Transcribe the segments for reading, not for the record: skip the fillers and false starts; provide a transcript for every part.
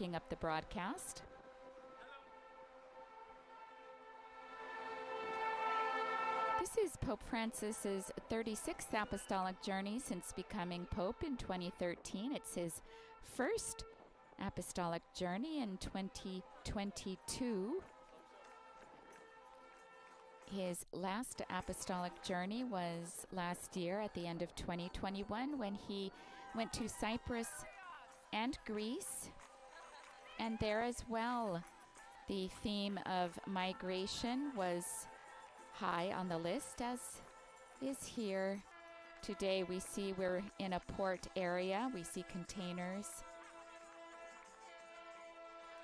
opening up the broadcast. This is Pope Francis's 36th apostolic journey since becoming Pope in 2013. It's his first apostolic journey in 2022. His last apostolic journey was last year at the end of 2021 when he went to Cyprus and Greece. And there as well, the theme of migration was high on the list, as is here. Today we see we're in a port area. We see containers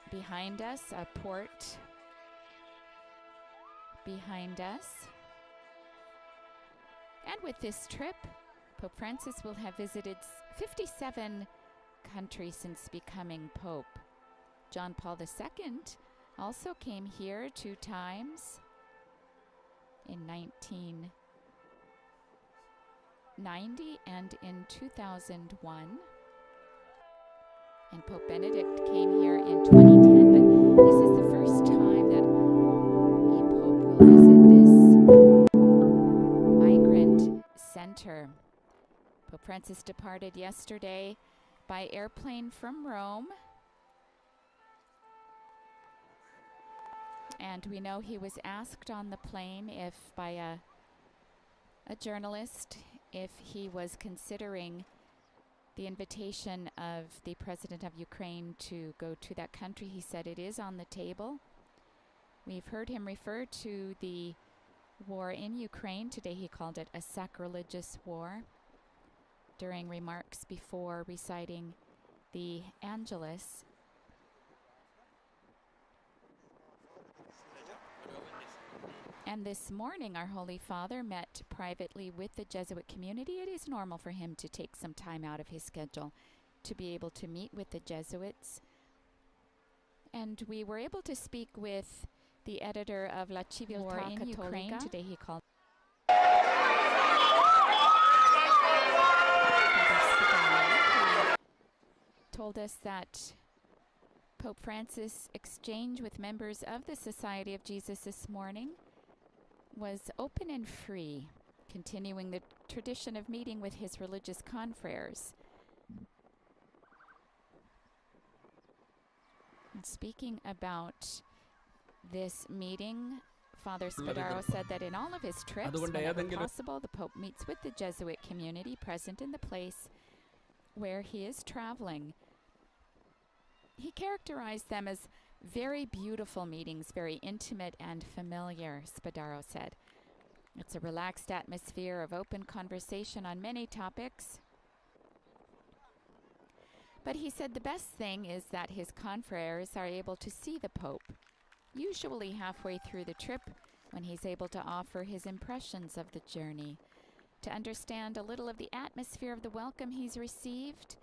behind us, a port behind us. And with this trip, Pope Francis will have visited 57 countries since becoming Pope. John Paul II also came here 2 times in 1990 and in 2001. And Pope Benedict came here in 2010, but this is the first time that a Pope will visit this migrant center. Pope Francis departed yesterday by airplane from Rome. And we know he was asked on the plane by a journalist if he was considering the invitation of the president of Ukraine to go to that country. He said it is on the table. We've heard him refer to the war in Ukraine. Today he called it a sacrilegious war during remarks before reciting the Angelus. And this morning, our Holy Father met privately with the Jesuit community. It is normal for him to take some time out of his schedule to be able to meet with the Jesuits. And we were able to speak with the editor of La Civiltà in Ukraine. Today he called told us that Pope Francis' exchange with members of the Society of Jesus this morning was open and free, continuing the tradition of meeting with his religious confreres. And speaking about this meeting, Father Spadaro said that in all of his trips, whenever possible, the Pope meets with the Jesuit community present in the place where he is traveling. He characterized them as very beautiful meetings, very intimate and familiar, Spadaro said. It's a relaxed atmosphere of open conversation on many topics. But he said the best thing is that his confreres are able to see the Pope, usually halfway through the trip when he's able to offer his impressions of the journey, to understand a little of the atmosphere of the welcome he's received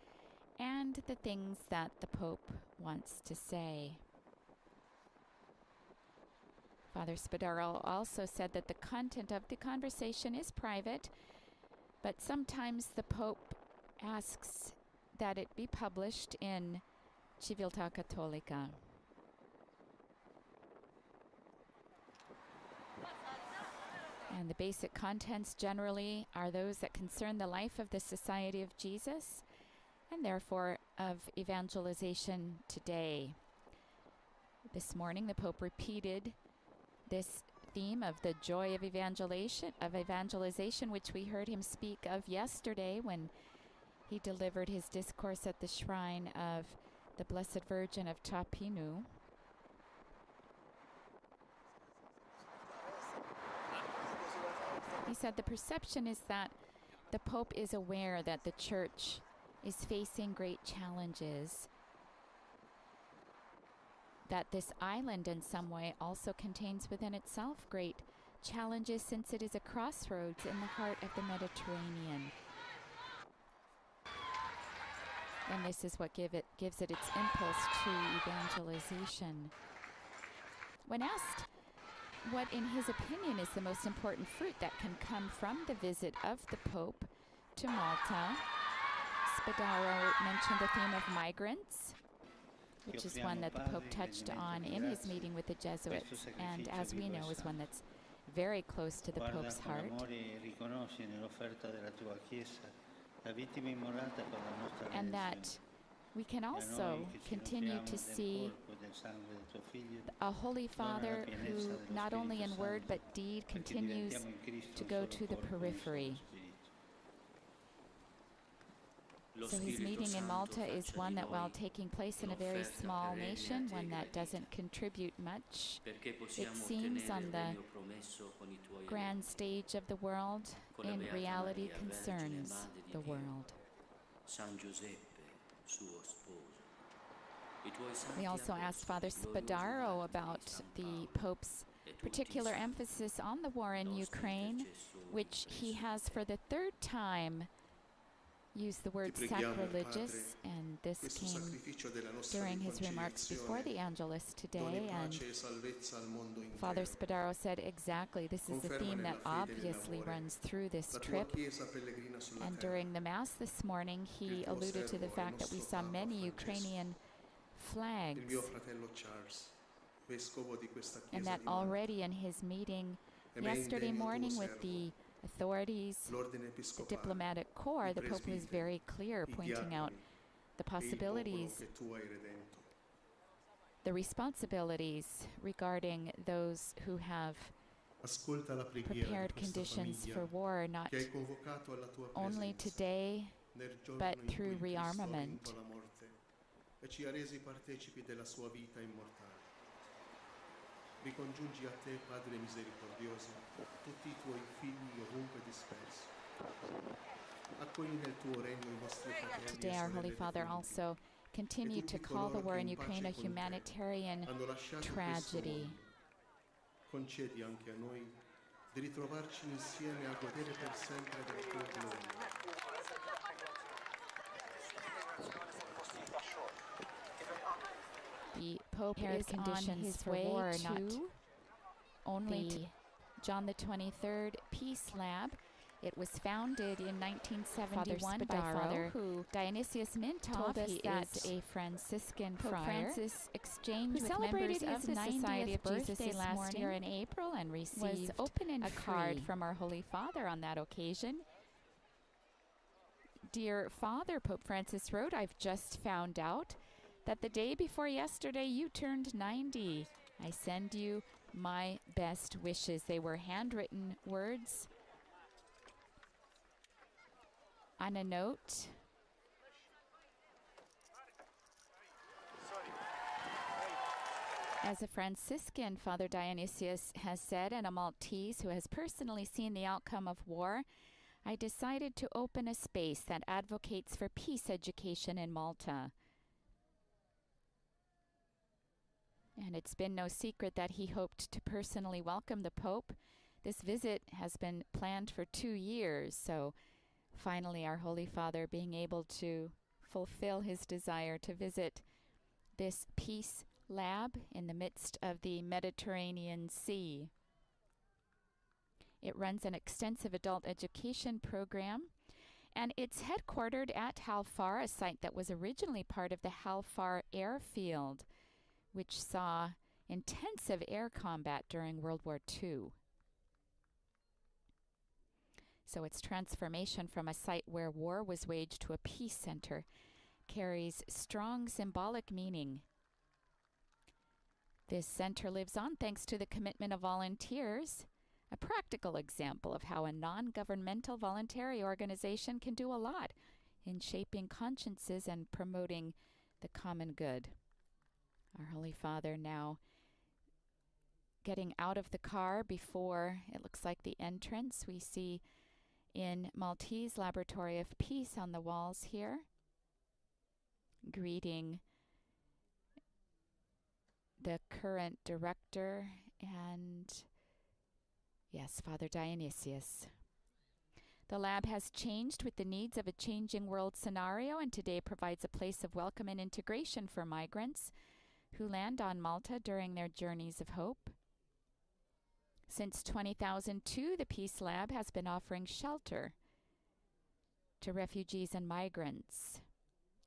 and the things that the Pope wants to say. Father Spadaro also said that the content of the conversation is private, but sometimes the Pope asks that it be published in Civiltà Cattolica. And the basic contents generally are those that concern the life of the Society of Jesus and therefore of evangelization today. This morning the Pope repeated this theme of the joy of evangelization, which we heard him speak of yesterday when he delivered his discourse at the shrine of the Blessed Virgin of Tapinu. He said the perception is that the Pope is aware that the Church is facing great challenges, that this island in some way also contains within itself great challenges, since it is a crossroads in the heart of the Mediterranean. And this is what gives it its impulse to evangelization. When asked what, in his opinion, is the most important fruit that can come from the visit of the Pope to Malta, Spadaro mentioned the theme of migrants. which is one that the Pope touched on in his meeting with the Jesuits, and as we know is one that's very close to the Pope's heart. And that we can also continue to see a Holy Father who not only in word but deed continues to go to the periphery. So his meeting in Malta is one that, while taking place in a very small nation, one that doesn't contribute much, it seems, on the grand stage of the world, in reality concerns the world. We also asked Father Spadaro about the Pope's particular emphasis on the war in Ukraine, which he has for the third time used the word sacrilegious, and this came during his remarks before the Angelus today, and Father Spadaro said exactly, this is a theme that obviously runs through this trip. And during the Mass this morning, he alluded to the fact that we saw many Ukrainian flags, and that already in his meeting yesterday morning with the authorities, the diplomatic corps, the Pope was very clear, pointing out the possibilities, the responsibilities regarding those who have prepared conditions for war, not only today, but through rearmament. Ricongiungi a te, Padre misericordioso, tutti I tuoi figli ovunque dispersi. Accogli nel tuo regno I nostri fratelli. Today our Holy Father also continued to call the war in Ukraine a humanitarian tragedy. Concedi anche a noi di ritrovarci insieme a godere per sempre del tuo gloria. The Pope is on his way not only to John the 23rd Peace Lab. It was founded in 1971 by Father Dionysius Mintoff. Told us that is a Franciscan Pope friar Francis exchanged who celebrated members of the Society of Jesus last year in April and received a card from our Holy Father on that occasion. Dear Father, Pope Francis wrote, I've just found out that the day before yesterday you turned 90. I send you my best wishes. They were handwritten words on a note. As a Franciscan, Father Dionysius has said, and a Maltese who has personally seen the outcome of war, I decided to open a space that advocates for peace education in Malta. And it's been no secret that he hoped to personally welcome the Pope. This visit has been planned for 2 years, so finally our Holy Father being able to fulfill his desire to visit this peace lab in the midst of the Mediterranean Sea. It runs an extensive adult education program, and it's headquartered at Halfar, a site that was originally part of the Halfar airfield, which saw intensive air combat during World War II. So its transformation from a site where war was waged to a peace center carries strong symbolic meaning. This center lives on thanks to the commitment of volunteers, a practical example of how a non-governmental voluntary organization can do a lot in shaping consciences and promoting the common good. Our Holy Father now getting out of the car before it looks like the entrance we see in Maltese Laboratory of Peace on the walls here, greeting the current director and, yes, Father Dionysius. The lab has changed with the needs of a changing world scenario, and today provides a place of welcome and integration for migrants who land on Malta during their journeys of hope. Since 2002, the Peace Lab has been offering shelter to refugees and migrants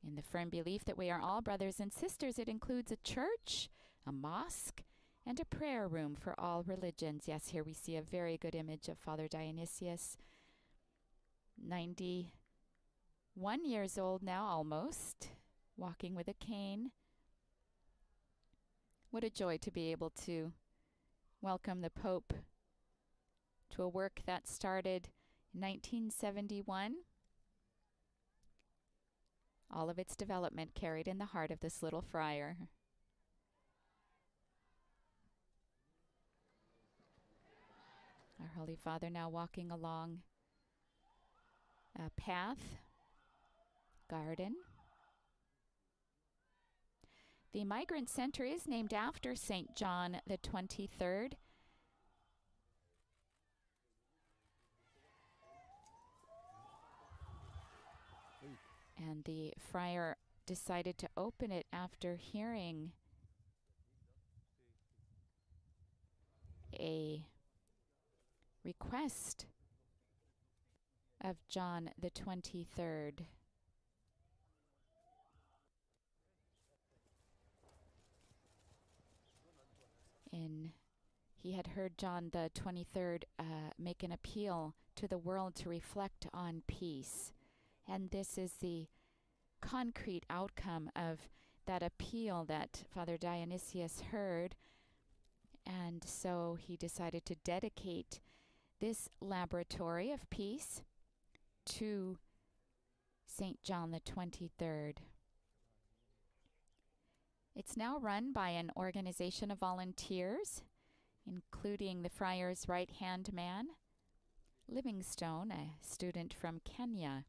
In the firm belief that we are all brothers and sisters, it includes a church, a mosque, and a prayer room for all religions. Yes, here we see a very good image of Father Dionysius, 91 years old now almost, walking with a cane. What a joy to be able to welcome the Pope to a work that started in 1971. All of its development carried in the heart of this little friar. Our Holy Father now walking along a path, garden. The Migrant Center is named after St. John the 23rd. And the friar decided to open it after hearing a request of John the 23rd. He had heard John the 23rd make an appeal to the world to reflect on peace. And this is the concrete outcome of that appeal that Father Dionysius heard. And so he decided to dedicate this laboratory of peace to St. John the 23rd. It's now run by an organization of volunteers, including the friar's right-hand man, Livingstone, a student from Kenya.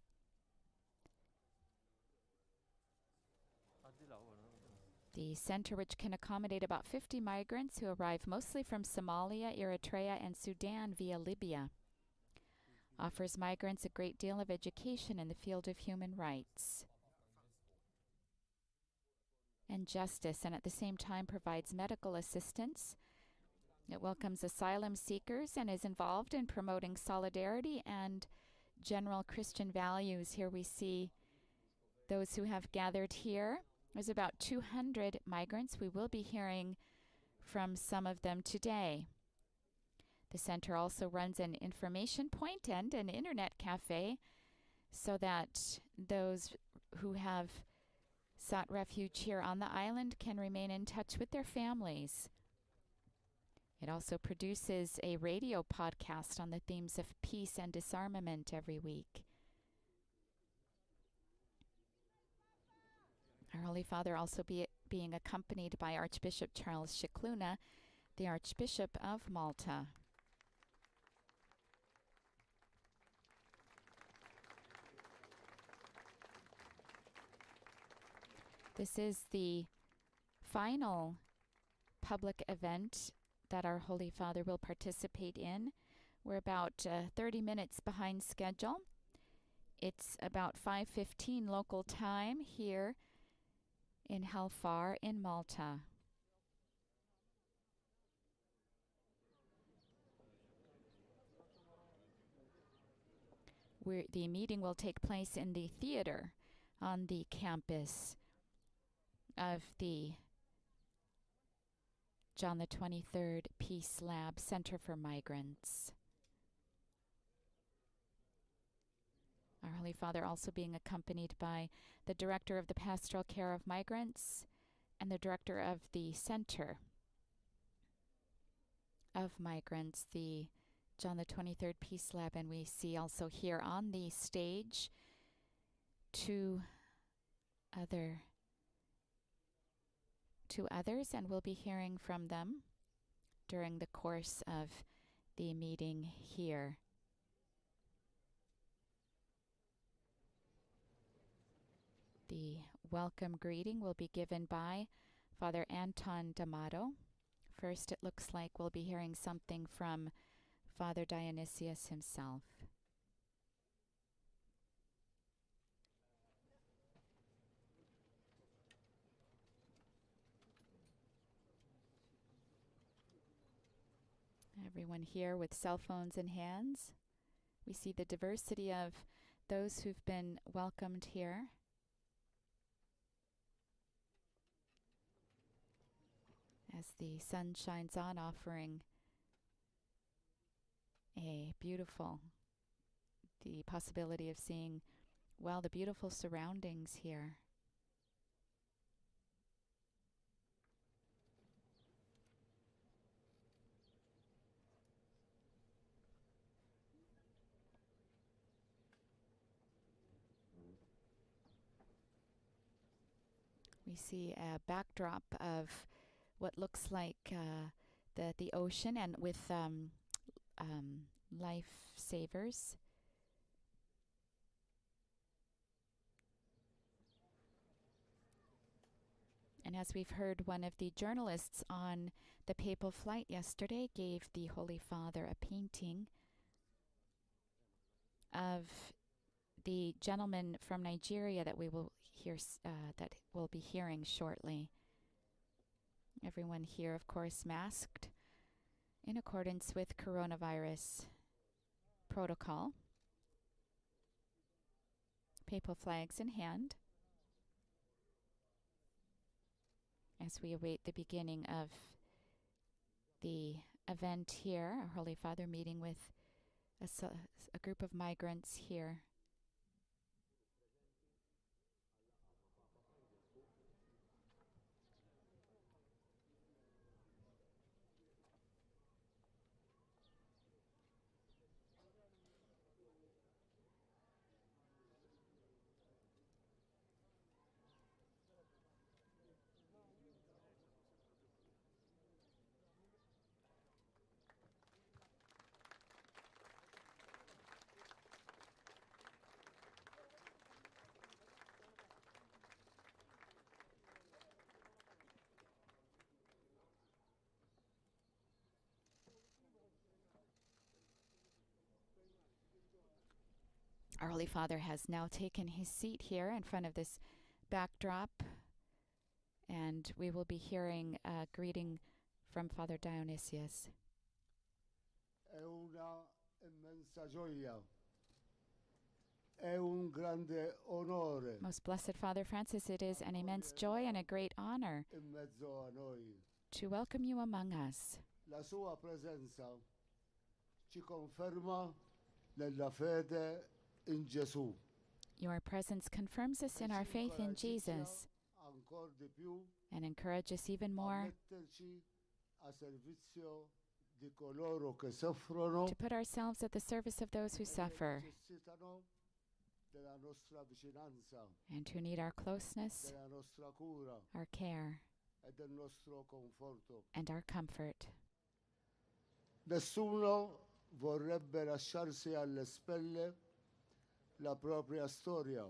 The center, which can accommodate about 50 migrants who arrive mostly from Somalia, Eritrea, and Sudan via Libya, offers migrants a great deal of education in the field of human rights and justice, and at the same time provides medical assistance. It welcomes asylum seekers and is involved in promoting solidarity and general Christian values. Here we see those who have gathered here. There's about 200 migrants. We will be hearing from some of them today. The center also runs an information point and an internet cafe so that those who have sought refuge here on the island can remain in touch with their families. It also produces a radio podcast on the themes of peace and disarmament every week. Our Holy Father also being accompanied by Archbishop Charles Scicluna, the Archbishop of Malta. This is the final public event that our Holy Father will participate in. We're about 30 minutes behind schedule. It's about 5:15 local time here in Halfar in Malta. The meeting will take place in the theater on the campus of the John the 23rd Peace Lab Center for Migrants. Our Holy Father also being accompanied by the Director of the Pastoral Care of Migrants and the Director of the Center of Migrants, the John the 23rd Peace Lab. And we see also here on the stage two others, and we'll be hearing from them during the course of the meeting here. The welcome greeting will be given by Father Anton D'Amato. First, it looks like we'll be hearing something from Father Dionysius himself. Everyone here with cell phones in hands. We see the diversity of those who've been welcomed here. as the sun shines on, offering the possibility of seeing, well, the beautiful surroundings here. We see a backdrop of what looks like the ocean, and with lifesavers. And as we've heard, one of the journalists on the papal flight yesterday gave the Holy Father a painting of the gentleman from Nigeria that we will hear, that we'll be hearing shortly. Everyone here, of course, masked in accordance with coronavirus protocol. Papal flags in hand, as we await the beginning of the event here. Our Holy Father meeting with a group of migrants here. Our Holy Father has now taken his seat here in front of this backdrop, and we will be hearing a greeting from Father Dionysius. È una immensa gioia, è un grande onore Most Blessed Father Francis, it is an immense joy and a great honor in mezzo a noi. to welcome you among us. La sua presenza ci conferma nella fede in Gesù. Your presence confirms us in our faith in Jesus Ancor di più and encourages us even a more metterci a servizio di coloro che soffrono to put ourselves at the service of those who e suffer necessitano della nostra vicinanza, and who need our closeness, della nostra cura our care, e del nostro conforto. and our comfort. Nessuno vorrebbe lasciarsi alle spelle la propria storia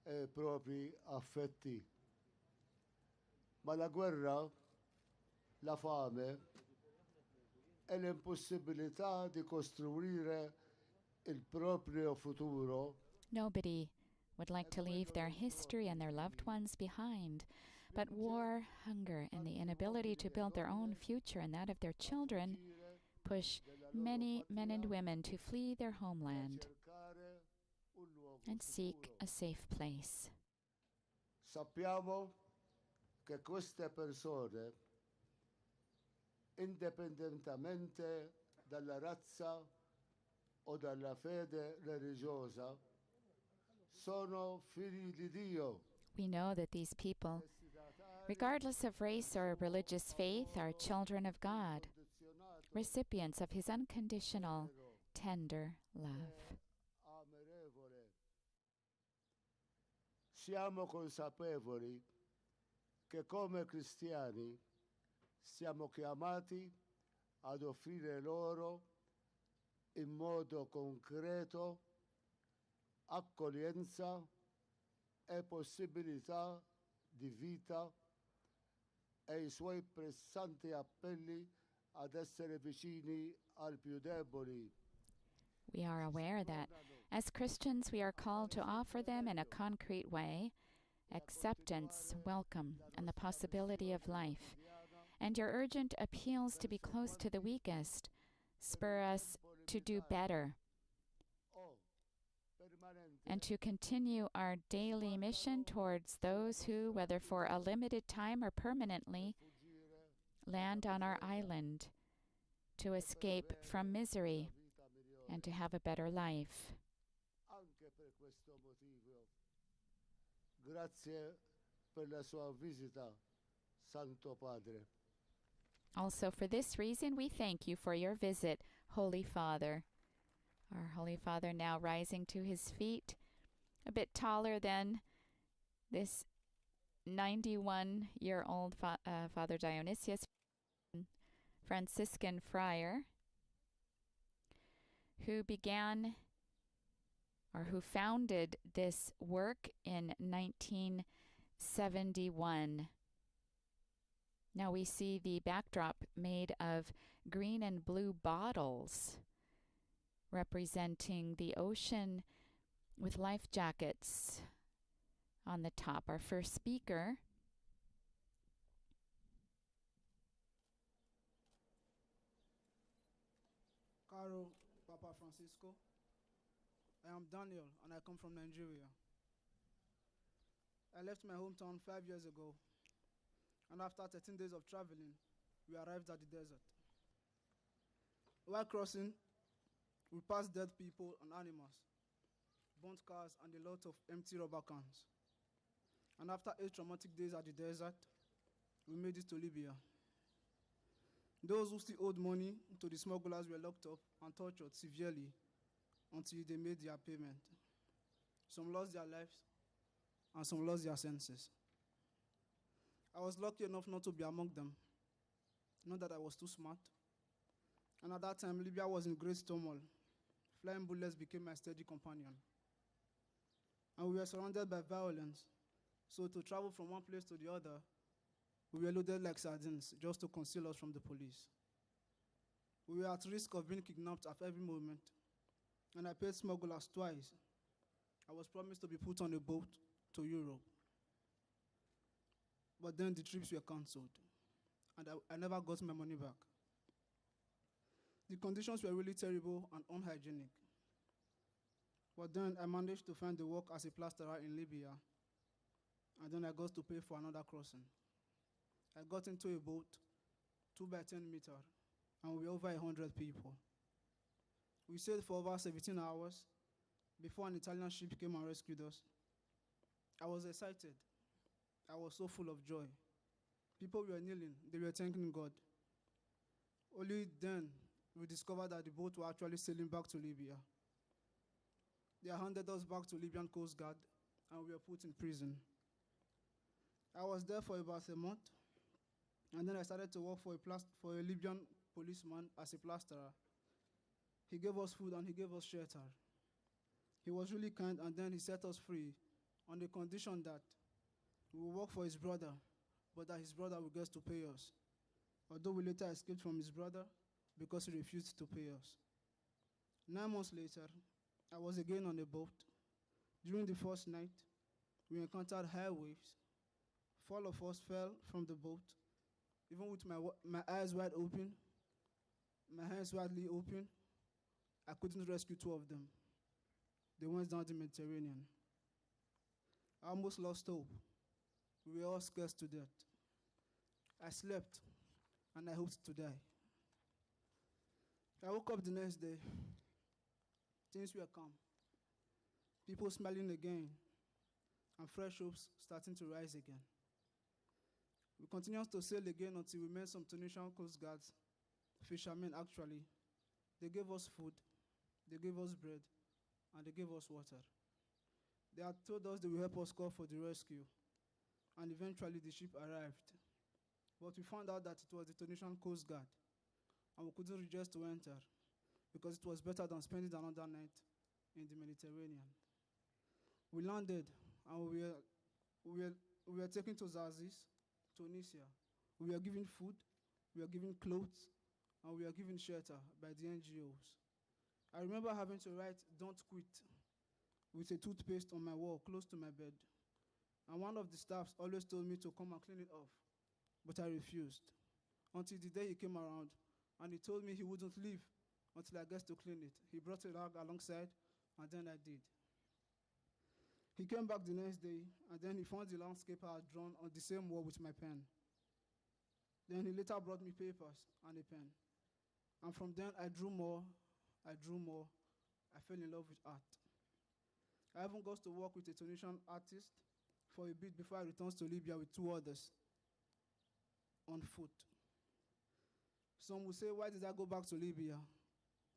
e i propri affetti, ma la guerra, la fame e l'impossibilità di costruire il proprio futuro Nobody would like to leave their history and their loved ones behind, but war, hunger, and the inability to build their own future and that of their children push many men and women to flee their homeland cercare un luogo and seek sicuro. a safe place. Sappiamo che queste persone, indipendentemente dalla razza o dalla fede religiosa, sono figli di Dio. We know that these people, regardless of race or religious faith, are children of God, recipients of His unconditional, tender love. Amerevole. Siamo consapevoli che come cristiani siamo chiamati ad offrire loro in modo concreto accoglienza e possibilità di vita e i suoi pressanti appelli ad essere vicini al più deboli. We are aware that as Christians we are called to offer them in a concrete way acceptance, welcome, and the possibility of life. And your urgent appeals to be close to the weakest spur us to do better and to continue our daily mission towards those who, whether for a limited time or permanently, land on our island to escape from misery and to have a better life. Anche per questo motivo, grazie per la sua visita, Santo Padre. Also, for this reason, we thank you for your visit, Holy Father. Our Holy Father now rising to his feet, a bit taller than this 91-year-old Father Dionysius, Franciscan friar, who founded this work in 1971. Now we see the backdrop made of green and blue bottles representing the ocean with life jackets on the top. Our first speaker, Caro Papa Francisco, I am Daniel and I come from Nigeria. I left my hometown 5 years ago, and after 13 days of traveling, we arrived at the desert. While crossing, we passed dead people and animals, burnt cars, and a lot of empty rubber cans. And after 8 traumatic days at the desert, we made it to Libya. Those who still owed money to the smugglers were locked up and tortured severely until they made their payment. Some lost their lives, and some lost their senses. I was lucky enough not to be among them, not that I was too smart. And at that time, Libya was in great turmoil. Flying bullets became my steady companion. And we were surrounded by violence, so to travel from one place to the other, we were loaded like sardines just to conceal us from the police. We were at risk of being kidnapped at every moment, and I paid smugglers twice. I was promised to be put on a boat to Europe. But then the trips were cancelled, and I never got my money back. The conditions were really terrible and unhygienic. But then I managed to find the work as a plasterer in Libya, and then I got to pay for another crossing. I got into a boat, 2 by 10 meters, and we were over 100 people. We sailed for over 17 hours before an Italian ship came and rescued us. I was excited. I was so full of joy. People were kneeling. They were thanking God. Only then we discovered that the boat were actually sailing back to Libya. They handed us back to Libyan Coast Guard, and we were put in prison. I was there for about a month, and then I started to work for a Libyan policeman as a plasterer. He gave us food and he gave us shelter. He was really kind, and then he set us free on the condition that we will work for his brother, but that his brother will get to pay us. Although we later escaped from his brother because he refused to pay us. 9 months later, I was again on a boat. During the first night, we encountered high waves. 4 of us fell from the boat, even with my eyes wide open, my hands widely open. I couldn't rescue 2 of them. They went down the Mediterranean. I almost lost hope. We were all scared to death. I slept, and I hoped to die. I woke up the next day. Things were calm. People smiling again, and fresh hopes starting to rise again. We continued to sail again until we met some Tunisian coast guards, fishermen actually. They gave us food, they gave us bread, and they gave us water. They had told us they would help us call for the rescue, and eventually the ship arrived. But we found out that it was the Tunisian Coast Guard, and we couldn't resist to enter because it was better than spending another night in the Mediterranean. We landed, and we were taken to Zarzis, Tunisia. We were given food, we were given clothes, and we were given shelter by the NGOs. I remember having to write "Don't Quit" with a toothpaste on my wall close to my bed. And one of the staffs always told me to come and clean it off, but I refused. Until the day he came around, and he told me he wouldn't leave until I get to clean it. He brought a rag alongside, and then I did. He came back the next day, and then he found the landscape I had drawn on the same wall with my pen. Then he later brought me papers and a pen. And from then, I drew more. I fell in love with art. I even got to work with a Tunisian artist for a bit before I returned to Libya with 2 others on foot. Some would say, why did I go back to Libya?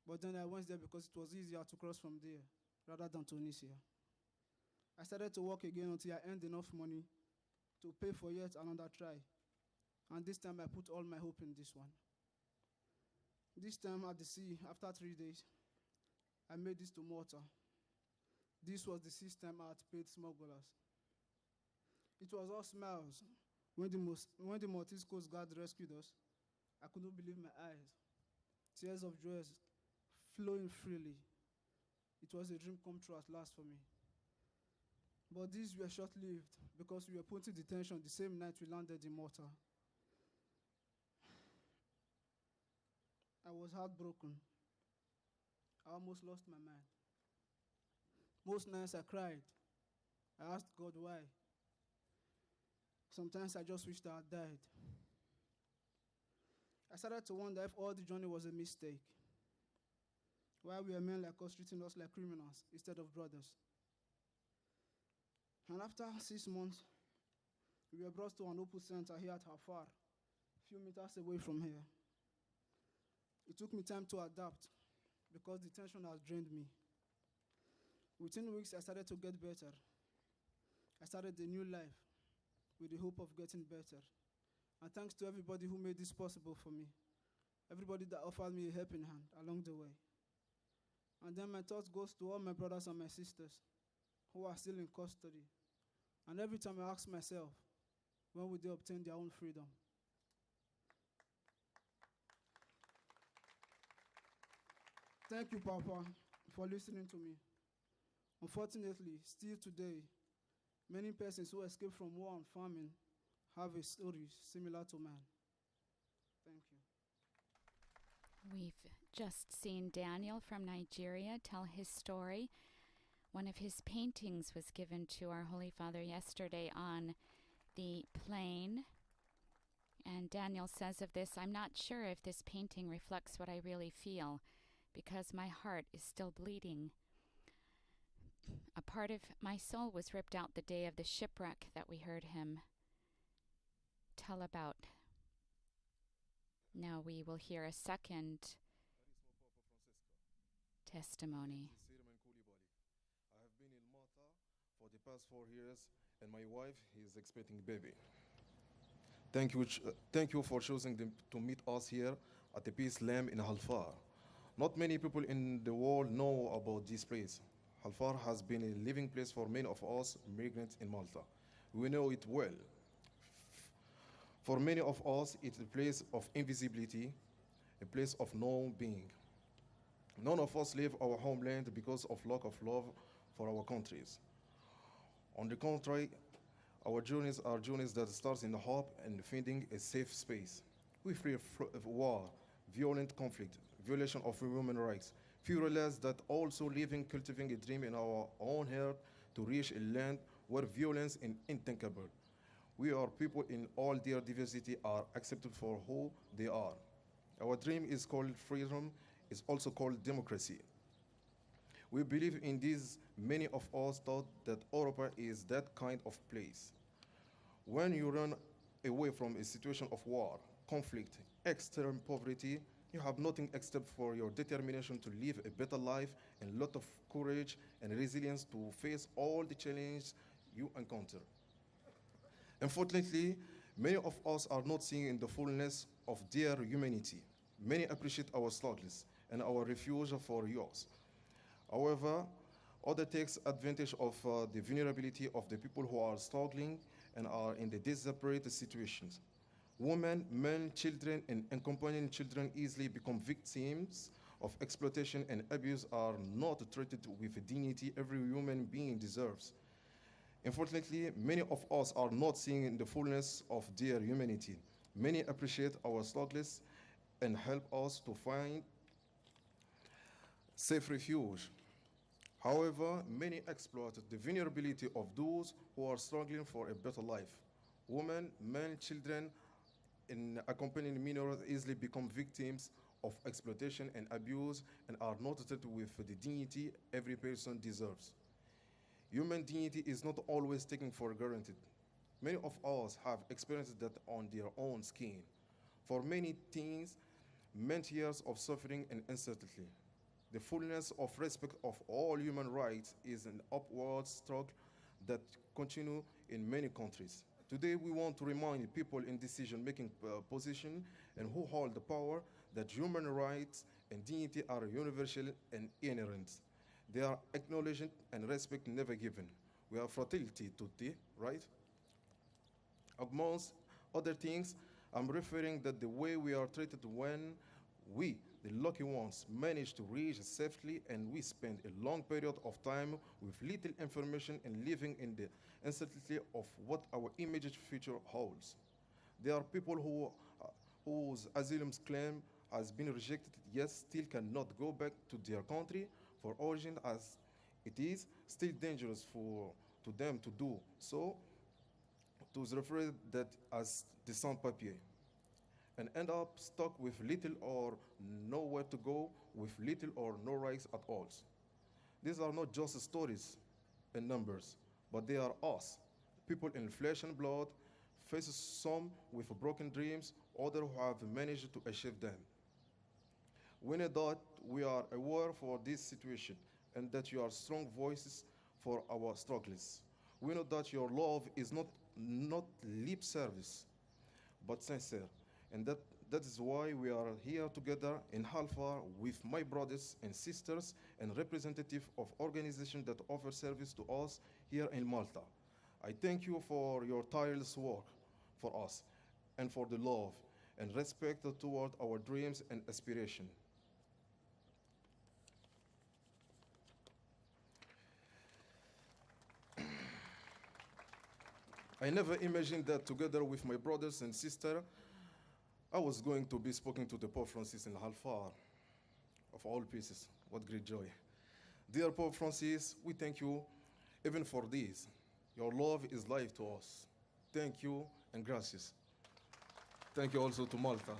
But then I went there because it was easier to cross from there rather than Tunisia. I started to work again until I earned enough money to pay for yet another try. And this time I put all my hope in this one. This time at the sea, after 3 days, I made this to Malta. This was the system I had paid smugglers. It was all smiles. When the Maltese Coast Guard rescued us, I couldn't believe my eyes. Tears of joy flowing freely. It was a dream come true at last for me. But these were short-lived because we were put in detention the same night we landed in Malta. I was heartbroken. I almost lost my mind. Most nights I cried. I asked God why. Sometimes I just wished I had died. I started to wonder if all the journey was a mistake. Why were men like us treating us like criminals instead of brothers? And after 6 months, we were brought to an open center here at Hafar, a few meters away from here. It took me time to adapt because the tension has drained me. Within weeks, I started to get better. I started a new life with the hope of getting better. And thanks to everybody who made this possible for me, everybody that offered me a helping hand along the way. And then my thoughts goes to all my brothers and my sisters who are still in custody. And every time I ask myself, when will they obtain their own freedom? Thank you, Papa, for listening to me. Unfortunately, still today, many persons who escaped from war and famine have a story similar to mine. Thank you. We've just seen Daniel from Nigeria tell his story. One of his paintings was given to our Holy Father yesterday on the plane. And Daniel says of this, I'm not sure if this painting reflects what I really feel, because my heart is still bleeding. A part of my soul was ripped out the day of the shipwreck that we heard him tell about. Now we will hear a second testimony. I have been in Malta for the past 4 years, and my wife is expecting a baby. Thank you for choosing to meet us here at the Peace Lamb in Halfar. Not many people in the world know about this place. Halfar has been a living place for many of us migrants in Malta. We know it well. For many of us, it's a place of invisibility, a place of no being. None of us leave our homeland because of lack of love for our countries. On the contrary, our journeys are journeys that start in hope and finding a safe space. We flee war, violent conflict, violation of human rights. Few realize that also living, cultivating a dream in our own heart to reach a land where violence is unthinkable. We are people in all their diversity are accepted for who they are. Our dream is called freedom, is also called democracy. We believe in this. Many of us thought that Europa is that kind of place. When you run away from a situation of war, conflict, extreme poverty, you have nothing except for your determination to live a better life and a lot of courage and resilience to face all the challenges you encounter. Unfortunately, many of us are not seeing in the fullness of their humanity. Many appreciate our struggles and our refuge for yours. However, others take advantage of the vulnerability of the people who are struggling and are in the desperate situations. Women, men, children, and accompanying children easily become victims of exploitation and abuse, are not treated with the dignity every human being deserves. Unfortunately, many of us are not seeing in the fullness of their humanity. Many appreciate our struggles and help us to find safe refuge. However, many exploit the vulnerability of those who are struggling for a better life. Women, men, children, and accompanying minors easily become victims of exploitation and abuse and are not treated with the dignity every person deserves. Human dignity is not always taken for granted. Many of us have experienced that on their own skin. For many teens, meant years of suffering and uncertainty. The fullness of respect of all human rights is an upward struggle that continues in many countries. Today, we want to remind people in decision-making position and who hold the power that human rights and dignity are universal and inherent. They are acknowledged and respect never given. We have fratelli tutti, right? Amongst other things, I'm referring that the way we are treated when we, the lucky ones, manage to reach safely and we spend a long period of time with little information and living in the uncertainty of what our immediate future holds. There are people whose asylum claim has been rejected yet still cannot go back to their country for origin as it is still dangerous to them to do so, to refer that as the sans-papier, and end up stuck with little or nowhere to go, with little or no rights at all. These are not just stories and numbers, but they are us, people in flesh and blood, faces some with broken dreams, others who have managed to achieve them. We know that we are aware for this situation and that you are strong voices for our struggles. We know that your love is not lip service, but sincere. And that is why we are here together in Halfa with my brothers and sisters and representatives of organizations that offer service to us here in Malta. I thank you for your tireless work for us and for the love and respect toward our dreams and aspirations. I never imagined that together with my brothers and sisters, I was going to be speaking to the Pope Francis in Halfar, of all pieces. What great joy. Dear Pope Francis, we thank you even for this. Your love is life to us. Thank you and gracias. Thank you also to Malta.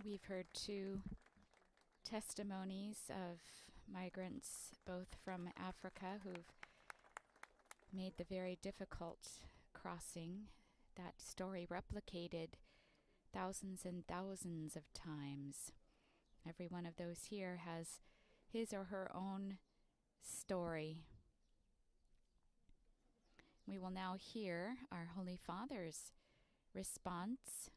We've heard two testimonies of migrants, both from Africa, who've made the very difficult crossing. That story replicated thousands and thousands of times. Every one of those here has his or her own story. We will now hear our Holy Father's response.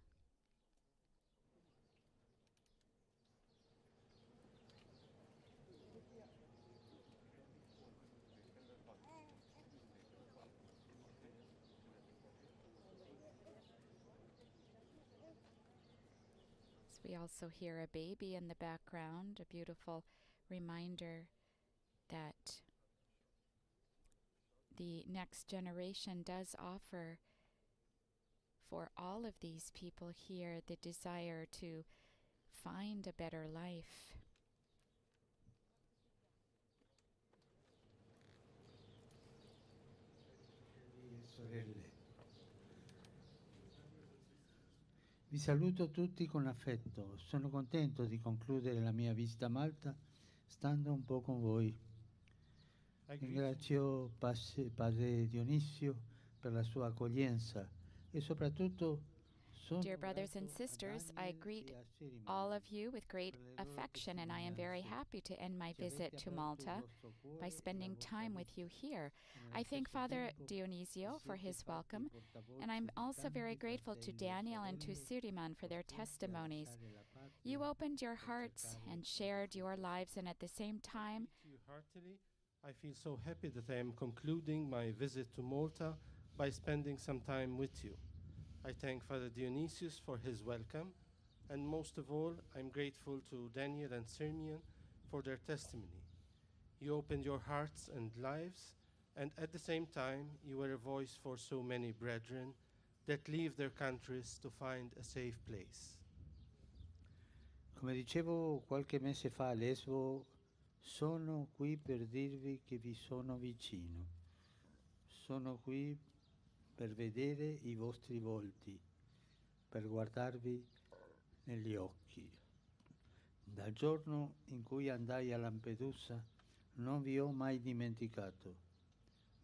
We also hear a baby in the background, a beautiful reminder that the next generation does offer for all of these people here the desire to find a better life. Sorelle. Vi saluto tutti con affetto. Sono contento di concludere la mia visita a Malta stando un po' con voi. Ringrazio Padre Dionisio per la sua accoglienza e soprattutto Dear brothers and sisters, I greet all of you with great affection, and I am very happy to end my visit to Malta by spending time with you here. I thank Father Dionisio for his welcome, and I'm also very grateful to Daniel and to Siriman for their testimonies. You opened your hearts and shared your lives, and at the same time, heartily. I feel so happy that I am concluding my visit to Malta by spending some time with you. I thank Father Dionysius for his welcome, and most of all, I'm grateful to Daniel and Sirmian for their testimony. You opened your hearts and lives, and at the same time, you were a voice for so many brethren that leave their countries to find a safe place. Come dicevo qualche mese fa a Lesbo, sono qui per dirvi che vi sono vicino. Sono qui per vedere i vostri volti, per guardarvi negli occhi. Dal giorno in cui andai a Lampedusa non vi ho mai dimenticato.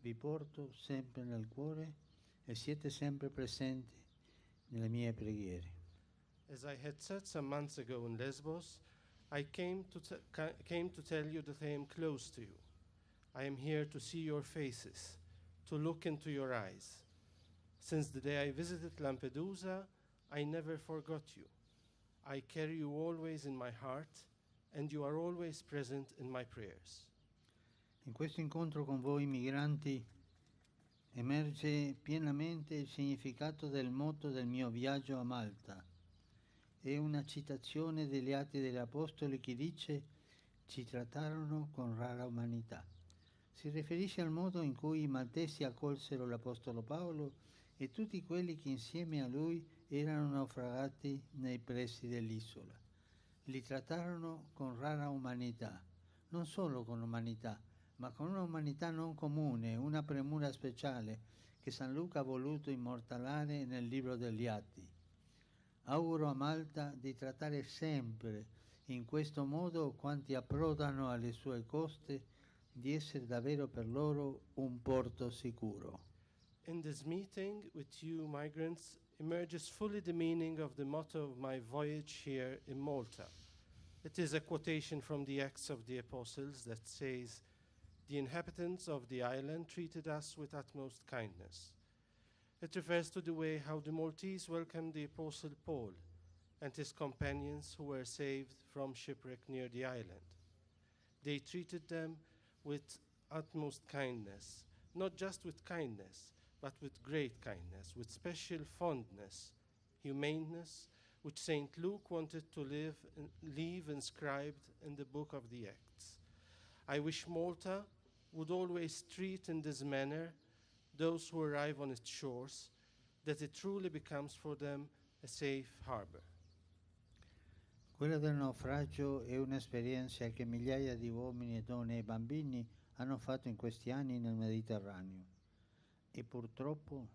Vi porto sempre nel cuore e siete sempre presenti nelle mie preghiere. As I had said some months ago in Lesbos, I came to tell you that I am close to you. I am here to see your faces, to look into your eyes. Since the day I visited Lampedusa, I never forgot you. I carry you always in my heart, and you are always present in my prayers. In questo incontro con voi migranti emerge pienamente il significato del motto del mio viaggio a Malta. È una citazione degli Atti degli Apostoli che dice: ci trattarono con rara umanità. Si riferisce al modo in cui i maltesi accolsero l'Apostolo Paolo e tutti quelli che insieme a lui erano naufragati nei pressi dell'isola. Li trattarono con rara umanità, non solo con umanità, ma con una umanità non comune, una premura speciale che San Luca ha voluto immortalare nel libro degli Atti. Auguro a Malta di trattare sempre in questo modo quanti approdano alle sue coste, di essere davvero per loro un porto sicuro. In this meeting with you migrants emerges fully the meaning of the motto of my voyage here in Malta. It is a quotation from the Acts of the Apostles that says, "The inhabitants of the island treated us with utmost kindness." It refers to the way how the Maltese welcomed the Apostle Paul and his companions who were saved from shipwreck near the island. They treated them with utmost kindness, not just with kindness, but with great kindness, with special fondness, humaneness, which St. Luke wanted to leave inscribed in the book of the Acts. I wish Malta would always treat in this manner those who arrive on its shores, that it truly becomes for them a safe harbor. Quella del naufragio è un'esperienza che migliaia di uomini e donne e bambini hanno fatto in questi anni nel Mediterraneo e purtroppo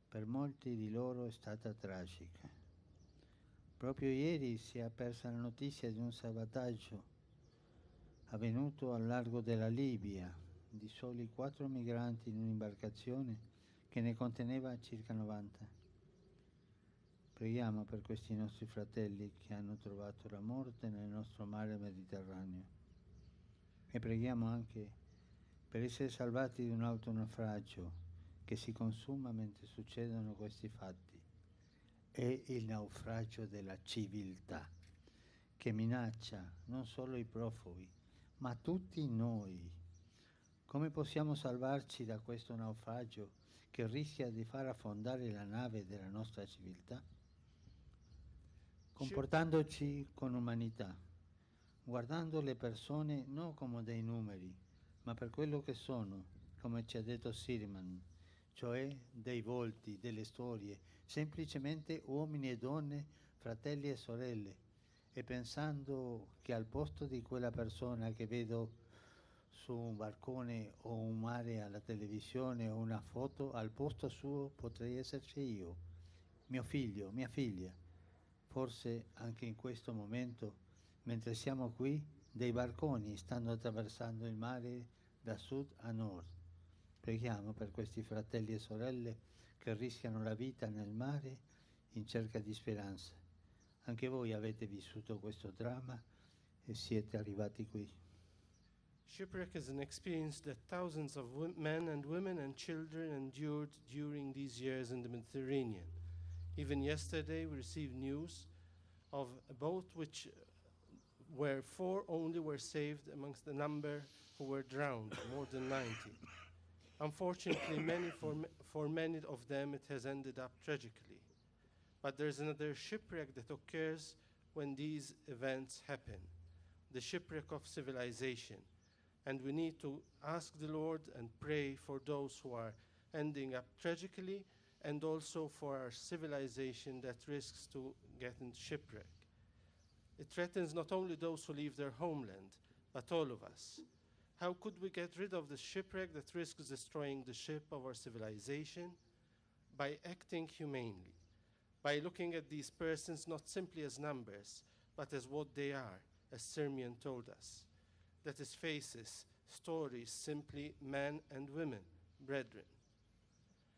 per molti di loro è stata tragica. Proprio ieri si è persa la notizia di un salvataggio avvenuto al largo della Libia di soli 4 migranti in un'imbarcazione che ne conteneva circa 90. Preghiamo per questi nostri fratelli che hanno trovato la morte nel nostro mare Mediterraneo e preghiamo anche per essere salvati di un autonaufragio che si consuma mentre succedono questi fatti. È il naufragio della civiltà che minaccia non solo i profughi, ma tutti noi. Come possiamo salvarci da questo naufragio che rischia di far affondare la nave della nostra civiltà? Comportandoci con umanità, guardando le persone non come dei numeri, ma per quello che sono, come ci ha detto Sirman, cioè dei volti, delle storie, semplicemente uomini e donne, fratelli e sorelle, e pensando che al posto di quella persona che vedo su un barcone o un mare alla televisione o una foto, al posto suo potrei esserci io, mio figlio, mia figlia. Forse anche in questo momento, mentre siamo qui, dei barconi stanno attraversando il mare da sud a nord. Preghiamo per questi fratelli e sorelle che rischiano la vita nel mare in cerca di speranza. Anche voi avete vissuto questo dramma e siete arrivati qui. Shipwreck is an experience that thousands of men and women and children endured during these years in the Mediterranean. Even yesterday we received news of a boat where 4 only were saved amongst the number who were drowned, more than 90. Unfortunately, for many of them it has ended up tragically. But there's another shipwreck that occurs when these events happen, the shipwreck of civilization. And we need to ask the Lord and pray for those who are ending up tragically, and also for our civilization that risks to get in shipwreck. It threatens not only those who leave their homeland, but all of us. How could we get rid of the shipwreck that risks destroying the ship of our civilization? by acting humanely, by looking at these persons not simply as numbers, but as what they are, as Sirmian told us. That is faces, stories, simply men and women, brethren.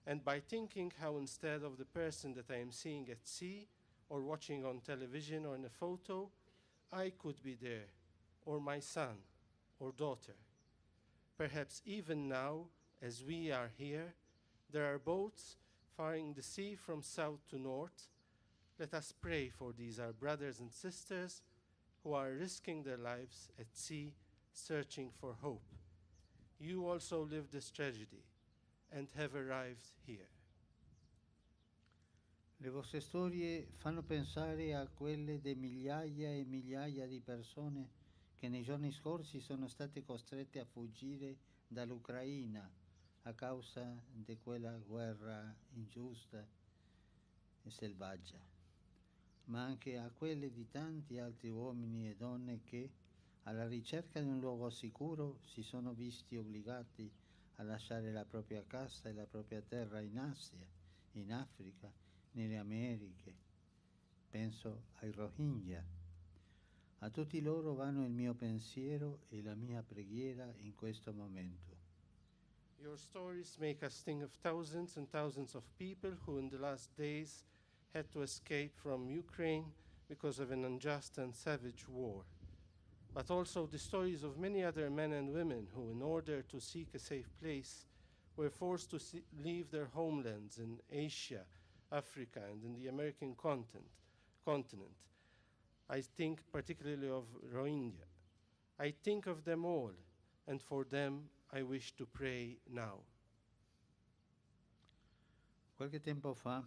And by thinking how instead of the person that I am seeing at sea, or watching on television or in a photo, I could be there, or my son or daughter. Perhaps even now, as we are here, there are boats faring the sea from south to north. Let us pray for these, our brothers and sisters, who are risking their lives at sea, searching for hope. You also lived this tragedy and have arrived here. Le vostre storie fanno pensare a quelle di migliaia e migliaia di persone che nei giorni scorsi sono state costrette a fuggire dall'Ucraina a causa di quella guerra ingiusta e selvaggia, ma anche a quelle di tanti altri uomini e donne che, alla ricerca di un luogo sicuro, si sono visti obbligati a lasciare la propria casa e la propria terra in Asia, in Africa, nelle Americhe. Penso ai Rohingya. A tutti loro vanno il mio pensiero e la mia preghiera in questo momento. Your stories make us think of thousands and thousands of people who in the last days had to escape from Ukraine because of an unjust and savage war. But also the stories of many other men and women who, in order to seek a safe place, were forced to leave their homelands in Asia, Africa, and in the American continent. I think particularly of Rohingya. I think of them all, and for them I wish to pray now. Qualche tempo fa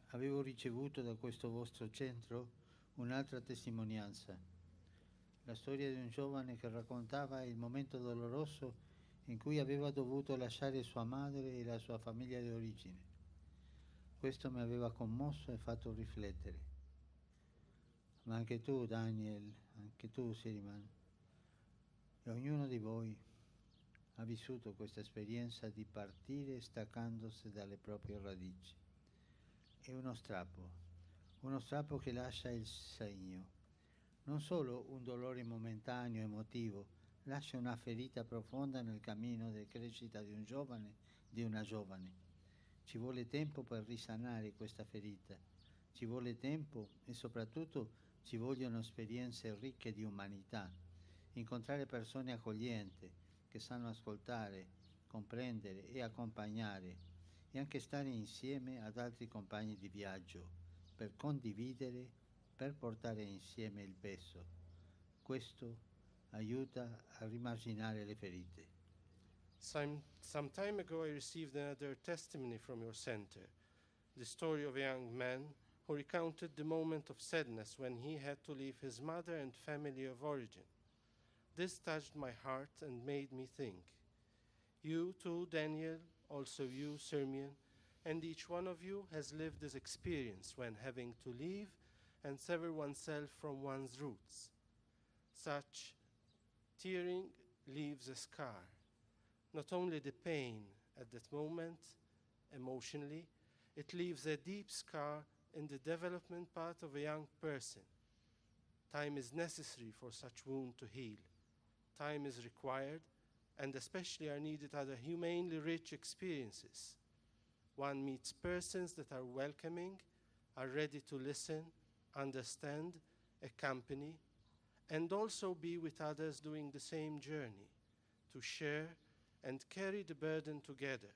avevo ricevuto da questo vostro centro un'altra testimonianza, la storia di un giovane che raccontava il momento doloroso in cui aveva dovuto lasciare sua madre e la sua famiglia di origine. Questo mi aveva commosso e fatto riflettere. Ma anche tu, Daniel, anche tu, Siriman, e ognuno di voi ha vissuto questa esperienza di partire staccandosi dalle proprie radici. È uno strappo che lascia il segno. Non solo un dolore momentaneo, emotivo, lascia una ferita profonda nel cammino di crescita di un giovane, di una giovane. Ci vuole tempo per risanare questa ferita, ci vuole tempo e soprattutto ci vogliono esperienze ricche di umanità, incontrare persone accoglienti che sanno ascoltare, comprendere e accompagnare e anche stare insieme ad altri compagni di viaggio per condividere, per portare insieme il peso. Questo aiuta a rimarginare le ferite. Some time ago I received another testimony from your center, the story of a young man who recounted the moment of sadness when he had to leave his mother and family of origin. This touched my heart and made me think. You too, Daniel, also you, Sirmian, and each one of you has lived this experience when having to leave and sever oneself from one's roots. Such tearing leaves a scar. Not only the pain at that moment, emotionally, it leaves a deep scar in the development path of a young person. Time is necessary for such wound to heal. Time is required, and especially are needed other humanely rich experiences. One meets persons that are welcoming, are ready to listen, understand, accompany, and also be with others doing the same journey, to share and carry the burden together.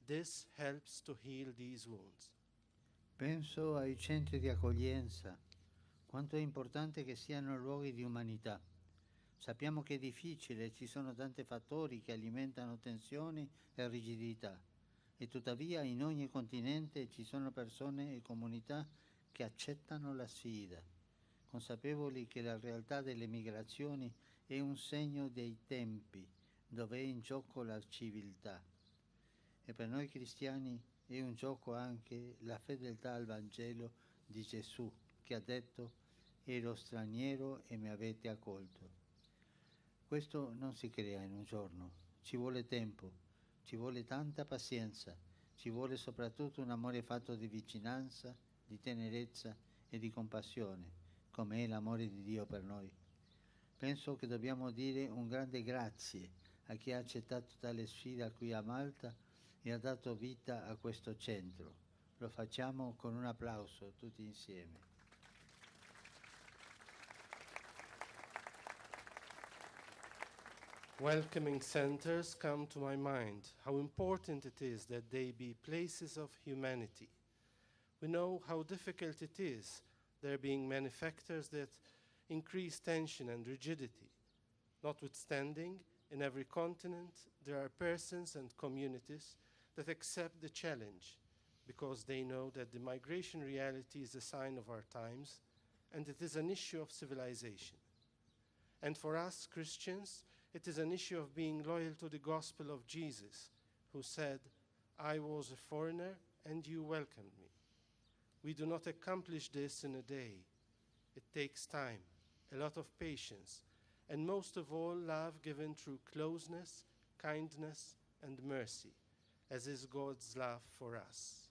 This helps to heal these wounds. Penso ai centri di accoglienza, quanto è importante che siano luoghi di umanità. Sappiamo che è difficile, ci sono tanti fattori che alimentano tensioni e rigidità, e tuttavia in ogni continente ci sono persone e comunità che accettano la sfida, consapevoli che la realtà delle migrazioni è un segno dei tempi, dove è in gioco la civiltà. E per noi cristiani è in gioco anche la fedeltà al Vangelo di Gesù, che ha detto: ero straniero e mi avete accolto. Questo non si crea in un giorno, ci vuole tempo, ci vuole tanta pazienza, ci vuole soprattutto un amore fatto di vicinanza, di tenerezza e di compassione, come è l'amore di Dio per noi. Penso che dobbiamo dire un grande grazie a chi ha accettato tale sfida qui a Malta e ha dato vita a questo centro. Lo facciamo con un applauso tutti insieme. Welcoming centers come to my mind, how important it is that they be places of humanity. We know how difficult it is, there being many factors that increase tension and rigidity. Notwithstanding, in every continent, there are persons and communities that accept the challenge because they know that the migration reality is a sign of our times and it is an issue of civilization. And for us Christians, it is an issue of being loyal to the gospel of Jesus, who said, "I was a foreigner and you welcomed me." We do not accomplish this in a day. It takes time, a lot of patience, and most of all, love given through closeness, kindness, and mercy, as is God's love for us.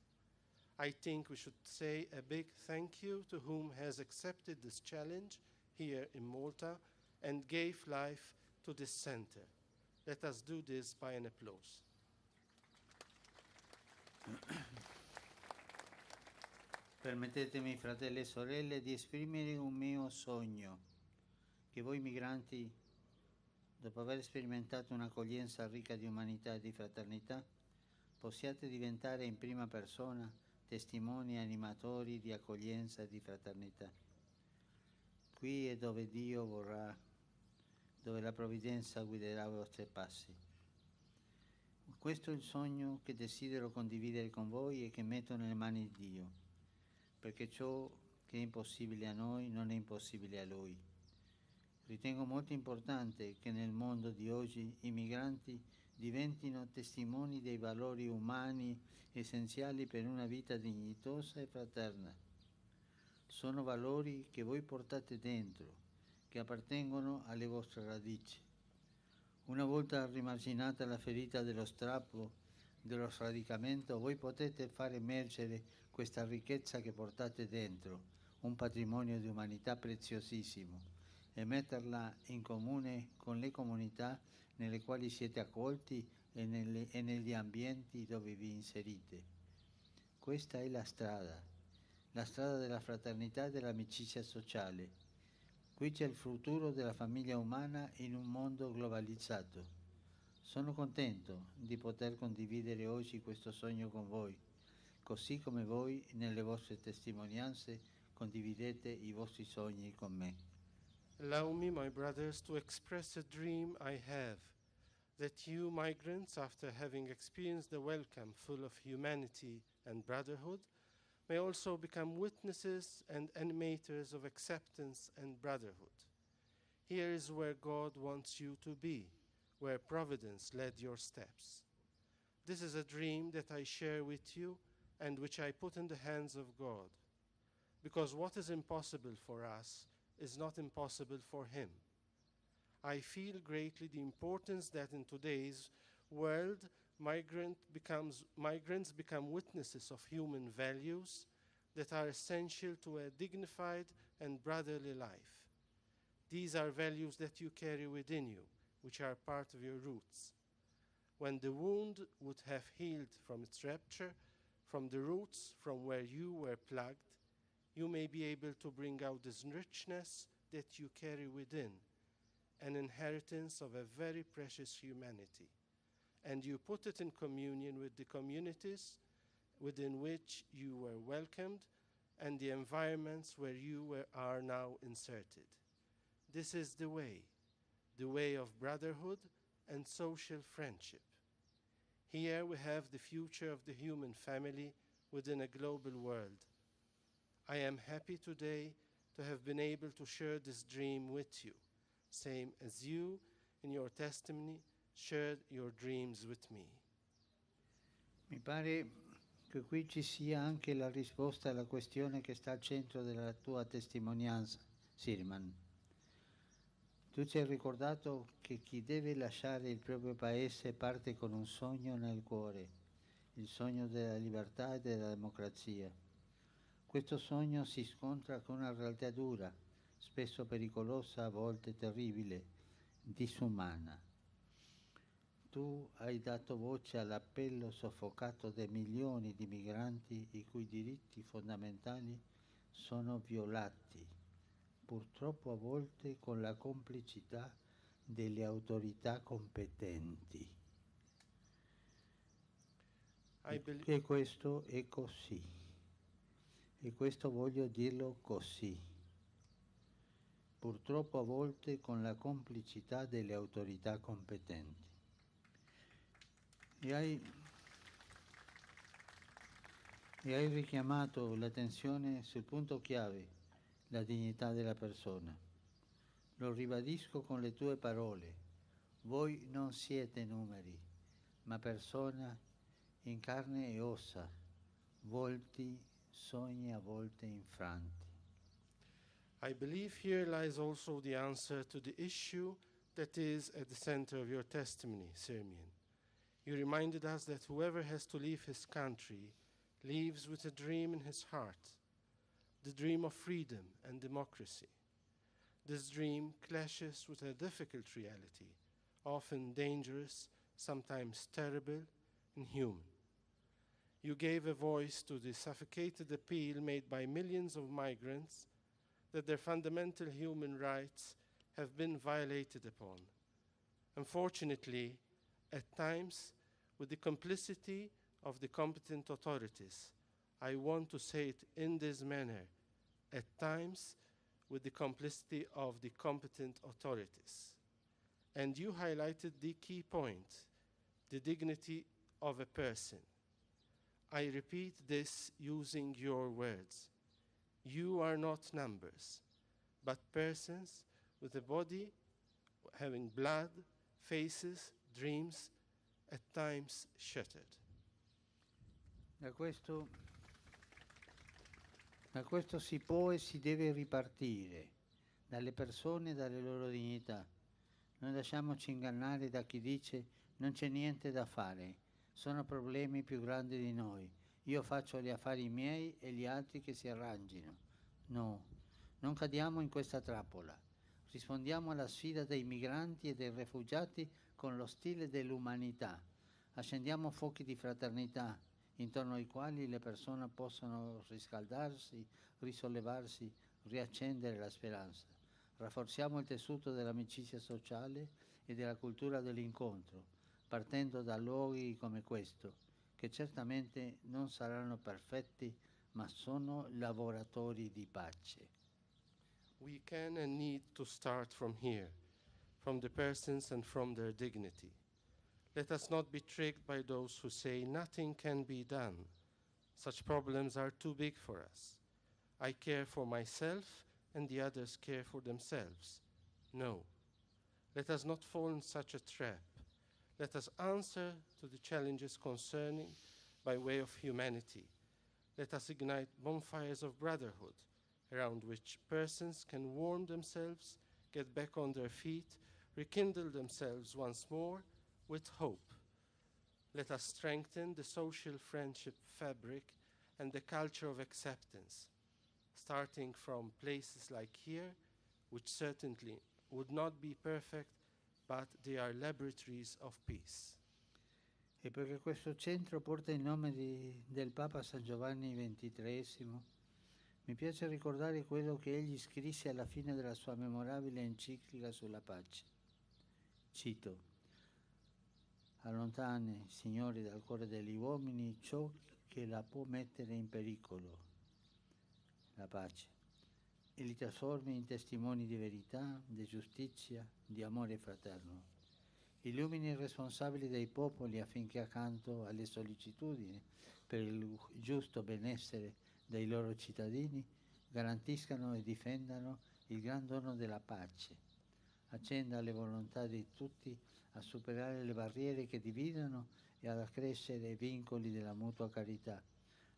I think we should say a big thank you to whom has accepted this challenge here in Malta and gave life to this center. Let us do this by an applause. Permettetemi, fratelli e sorelle, di esprimere un mio sogno, che voi migranti, dopo aver sperimentato un'accoglienza ricca di umanità e di fraternità, possiate diventare in prima persona testimoni e animatori di accoglienza e di fraternità. Qui è dove Dio vorrà, dove la provvidenza guiderà i vostri passi. Questo è il sogno che desidero condividere con voi e che metto nelle mani di Dio, perché ciò che è impossibile a noi non è impossibile a Lui. Ritengo molto importante che nel mondo di oggi i migranti diventino testimoni dei valori umani essenziali per una vita dignitosa e fraterna. Sono valori che voi portate dentro, che appartengono alle vostre radici. Una volta rimarginata la ferita dello strappo, dello sradicamento, voi potete far emergere questa ricchezza che portate dentro, un patrimonio di umanità preziosissimo, e metterla in comune con le comunità nelle quali siete accolti e negli ambienti dove vi inserite. Questa è la strada della fraternità e dell'amicizia sociale. Qui c'è il futuro della famiglia umana in un mondo globalizzato. Sono contento di poter condividere oggi questo sogno con voi, così come voi nelle vostre testimonianze condividete i vostri sogni con me. Allow me, my brothers, to express a dream I have, that you migrants, after having experienced the welcome full of humanity and brotherhood, may also become witnesses and animators of acceptance and brotherhood. Here is where God wants you to be, where providence led your steps. This is a dream that I share with you and which I put in the hands of God, because what is impossible for us is not impossible for Him. I feel greatly the importance that in today's world migrants become witnesses of human values that are essential to a dignified and brotherly life. These are values that you carry within you, which are part of your roots. When the wound would have healed from its rupture, from the roots from where you were plugged, you may be able to bring out this richness that you carry within, an inheritance of a very precious humanity, and you put it in communion with the communities within which you were welcomed and the environments where you are now inserted. This is the way of brotherhood and social friendship. Here we have the future of the human family within a global world. I am happy today to have been able to share this dream with you, same as you, in your testimony, shared your dreams with me. Mi pare che qui ci sia anche la risposta alla questione che sta al centro della tua testimonianza, Sirman. Tu ci hai ricordato che chi deve lasciare il proprio paese parte con un sogno nel cuore, il sogno della libertà e della democrazia. Questo sogno si scontra con una realtà dura, spesso pericolosa, a volte terribile, disumana. Tu hai dato voce all'appello soffocato di milioni di migranti i cui diritti fondamentali sono violati, purtroppo a volte con la complicità delle autorità competenti. E questo è così. E questo voglio dirlo così. Purtroppo a volte con la complicità delle autorità competenti. E hai richiamato l'attenzione sul punto chiave, la dignità della persona. Lo ribadisco con le tue parole. Voi non siete numeri, ma persone in carne e ossa, volti, sogni a volte infranti. I believe here lies also the answer to the issue that is at the center of your testimony, Sirmian. You reminded us that whoever has to leave his country leaves with a dream in his heart, the dream of freedom and democracy. This dream clashes with a difficult reality, often dangerous, sometimes terrible, inhuman. You gave a voice to the suffocated appeal made by millions of migrants that their fundamental human rights have been violated upon. Unfortunately, at times, with the complicity of the competent authorities. I want to say it in this manner, at times with the complicity of the competent authorities. And you highlighted the key point, the dignity of a person. I repeat this using your words. You are not numbers, but persons with a body having blood, faces, dreams, at times shattered. Da questo si può e si deve ripartire, dalle persone e dalle loro dignità. Non lasciamoci ingannare da chi dice non c'è niente da fare, sono problemi più grandi di noi, io faccio gli affari miei e gli altri che si arrangino. No, non cadiamo in questa trappola. Rispondiamo alla sfida dei migranti e dei rifugiati con lo stile dell'umanità. Accendiamo fuochi di fraternità intorno ai quali le persone possono riscaldarsi, risollevarsi, riaccendere la speranza. Rafforziamo il tessuto dell'amicizia sociale e della cultura dell'incontro, partendo da luoghi come questo, che certamente non saranno perfetti, ma sono lavoratori di pace. We can and need to start from here, from the persons and from their dignity. Let us not be tricked by those who say nothing can be done. Such problems are too big for us. I care for myself and the others care for themselves. No. Let us not fall in such a trap. Let us answer to the challenges concerning by way of humanity. Let us ignite bonfires of brotherhood around which persons can warm themselves, get back on their feet, rekindle themselves once more with hope. Let us strengthen the social friendship fabric and the culture of acceptance, starting from places like here, which certainly would not be perfect, but they are laboratories of peace. E perché questo centro porta il nome del Papa San Giovanni XXIII, mi piace ricordare quello che egli scrisse alla fine della sua memorabile enciclica sulla pace. Cito: allontani, Signore, dal cuore degli uomini ciò che la può mettere in pericolo, la pace, e li trasformi in testimoni di verità, di giustizia, di amore fraterno. Illumini i responsabili dei popoli affinché accanto alle sollecitudini per il giusto benessere dei loro cittadini garantiscano e difendano il gran dono della pace. Accenda le volontà di tutti a superare le barriere che dividono e ad accrescere i vincoli della mutua carità,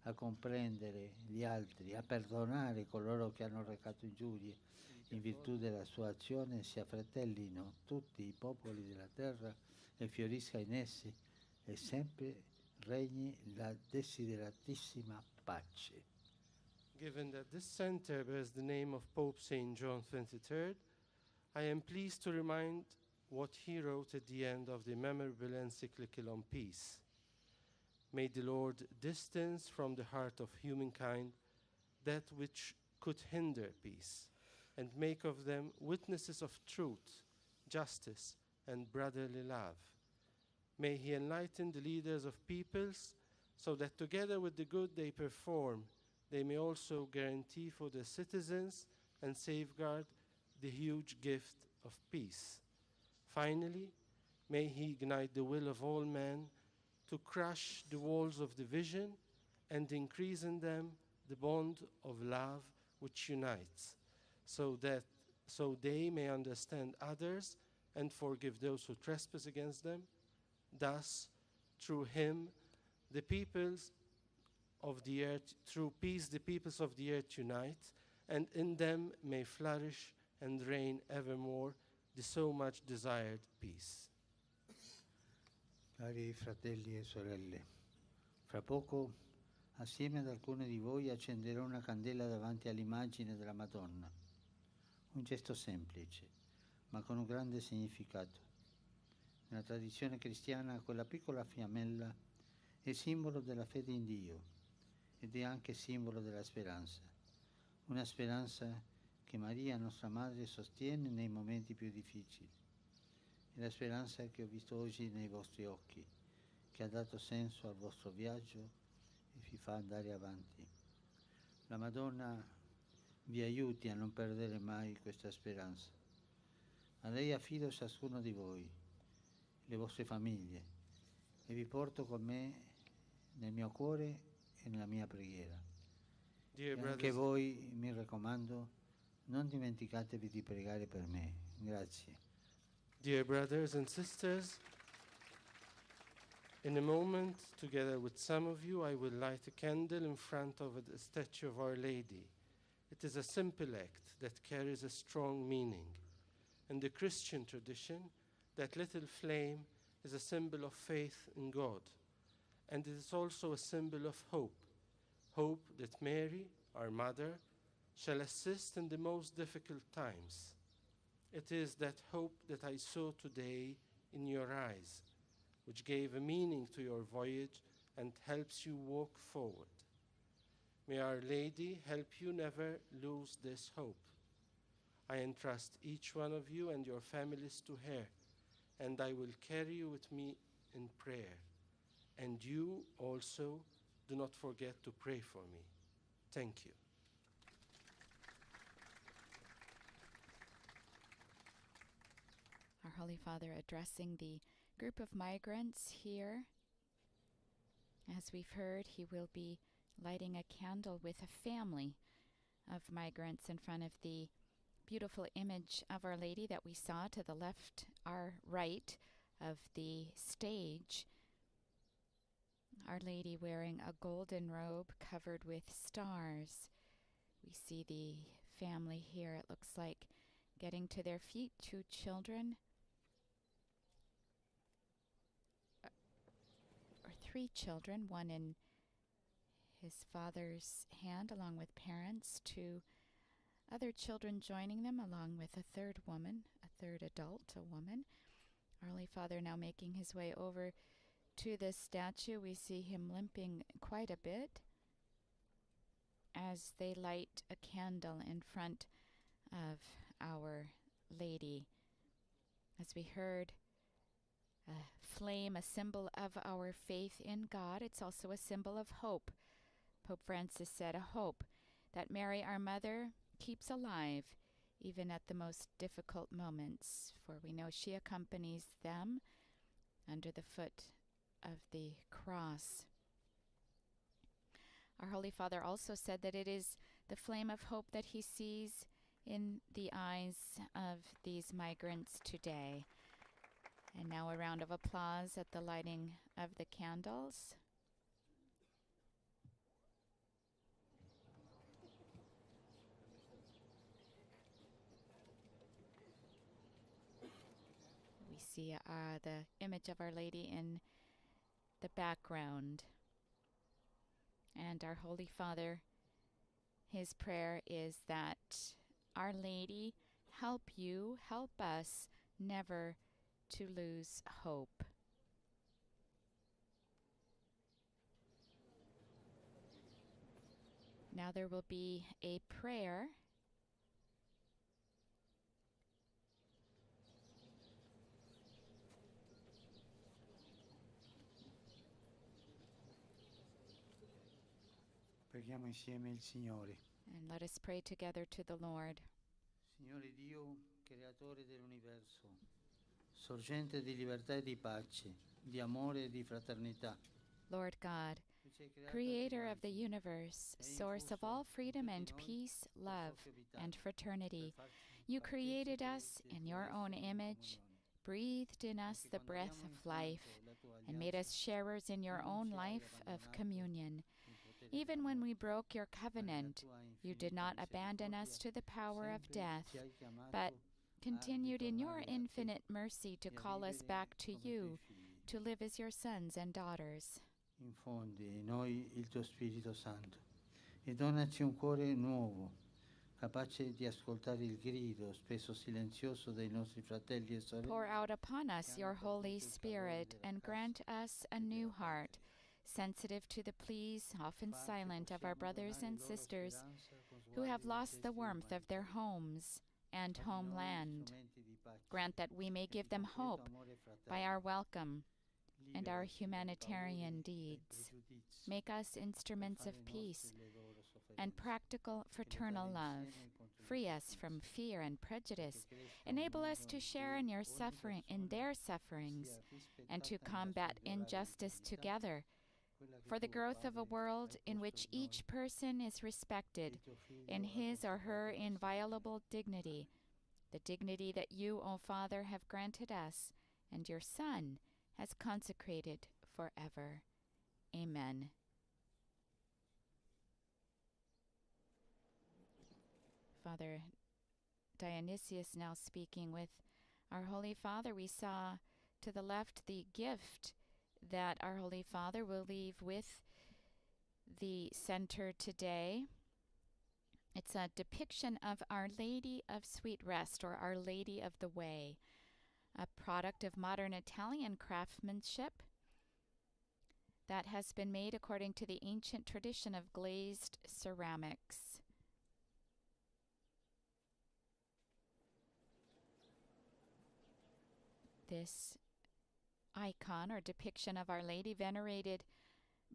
a comprendere gli altri, a perdonare coloro che hanno recato ingiurie. In virtù della sua azione si affratellino tutti i popoli della terra e fiorisca in essi e sempre regni la desideratissima pace. Given that this center bears the name of Pope St. John XXIII, I am pleased to remind what he wrote at the end of the memorable encyclical on peace. May the Lord distance from the heart of humankind that which could hinder peace, and make of them witnesses of truth, justice, and brotherly love. May he enlighten the leaders of peoples so that together with the good they perform, they may also guarantee for their citizens and safeguard the huge gift of peace. Finally, may he ignite the will of all men to crush the walls of division and increase in them the bond of love which unites, so they may understand others and forgive those who trespass against them. Thus, through him, the peoples of the earth, through peace, the peoples of the earth unite, and in them may flourish and reign evermore the so much desired peace. Cari fratelli e sorelle, fra poco assieme ad alcuni di voi accenderò una candela davanti all'immagine della Madonna. Un gesto semplice, ma con un grande significato. Nella tradizione cristiana quella piccola fiammella è simbolo della fede in Dio ed è anche simbolo della speranza. Una speranza che Maria, nostra Madre, sostiene nei momenti più difficili. È la speranza che ho visto oggi nei vostri occhi, che ha dato senso al vostro viaggio e vi fa andare avanti. La Madonna vi aiuti a non perdere mai questa speranza. A lei affido ciascuno di voi, le vostre famiglie, e vi porto con me nel mio cuore e nella mia preghiera. Dear E anche brothers, voi, mi raccomando, non dimenticatevi di pregare per me. Grazie. Dear brothers and sisters, in a moment, together with some of you, I will light a candle in front of a statue of Our Lady. It is a simple act that carries a strong meaning. In the Christian tradition, that little flame is a symbol of faith in God, and it is also a symbol of hope. Hope that Mary, our mother, shall assist in the most difficult times. It is that hope that I saw today in your eyes, which gave a meaning to your voyage and helps you walk forward. May Our Lady help you never lose this hope. I entrust each one of you and your families to her, and I will carry you with me in prayer. And you also do not forget to pray for me. Thank you. Our Holy Father addressing the group of migrants here. As we've heard, he will be lighting a candle with a family of migrants in front of the beautiful image of Our Lady that we saw to the left, our right of the stage. Our Lady wearing a golden robe covered with stars. We see the family here, it looks like, getting to their feet, 2 children, or 3 children, one in his father's hand along with parents, 2 other children joining them along with a 3rd woman, a 3rd adult, a woman. Our Holy Father now making his way over to the statue. We see him limping quite a bit as they light a candle in front of Our Lady. As we heard, a flame, a symbol of our faith in God. It's also a symbol of hope. Pope Francis said, a hope that Mary, our mother, keeps alive even at the most difficult moments, for we know she accompanies them under the foot of the cross. Our Holy Father also said that it is the flame of hope that he sees in the eyes of these migrants today. And now a round of applause at the lighting of the candles. We see the image of Our Lady in the background. And our Holy Father, his prayer is that Our Lady help us never to lose hope. Now there will be a prayer Preghiamo insieme il Signore. and let us pray together to the Lord. Signore Dio, creatore dell'universo, sorgente di libertà e di pace, di amore e di fraternità. Lord God, Tu ci hai creato creator of altrimenti the universe, source of all freedom and peace, love, and fraternity, you created us in your own image, breathed in us the breath of life, and made us sharers in your own life of communion. Even when we broke your covenant, you did not abandon us to the power of death, but continued in your infinite mercy to call us back to you, to live as your sons and daughters. Infondi in noi il tuo Spirito Santo e donaci un cuore nuovo, capace di ascoltare il grido, spesso silenzioso, dei nostri fratelli e sorelle. Pour out upon us your Holy Spirit and grant us a new heart, sensitive to the pleas, often silent, of our brothers and sisters who have lost the warmth of their homes and homeland. Grant that we may give them hope by our welcome and our humanitarian deeds. Make us instruments of peace and practical fraternal love. Free us from fear and prejudice. Enable us to share in their sufferings and to combat injustice together, for the growth of a world in which each person is respected in his or her inviolable dignity, the dignity that you, O Father, have granted us and your Son has consecrated forever. Amen. Father Dionysius now speaking with our Holy Father. We saw to the left the gift that our Holy Father will leave with the center today. It's a depiction of Our Lady of Sweet Rest, or Our Lady of the Way, a product of modern Italian craftsmanship that has been made according to the ancient tradition of glazed ceramics. This icon or depiction of Our Lady, venerated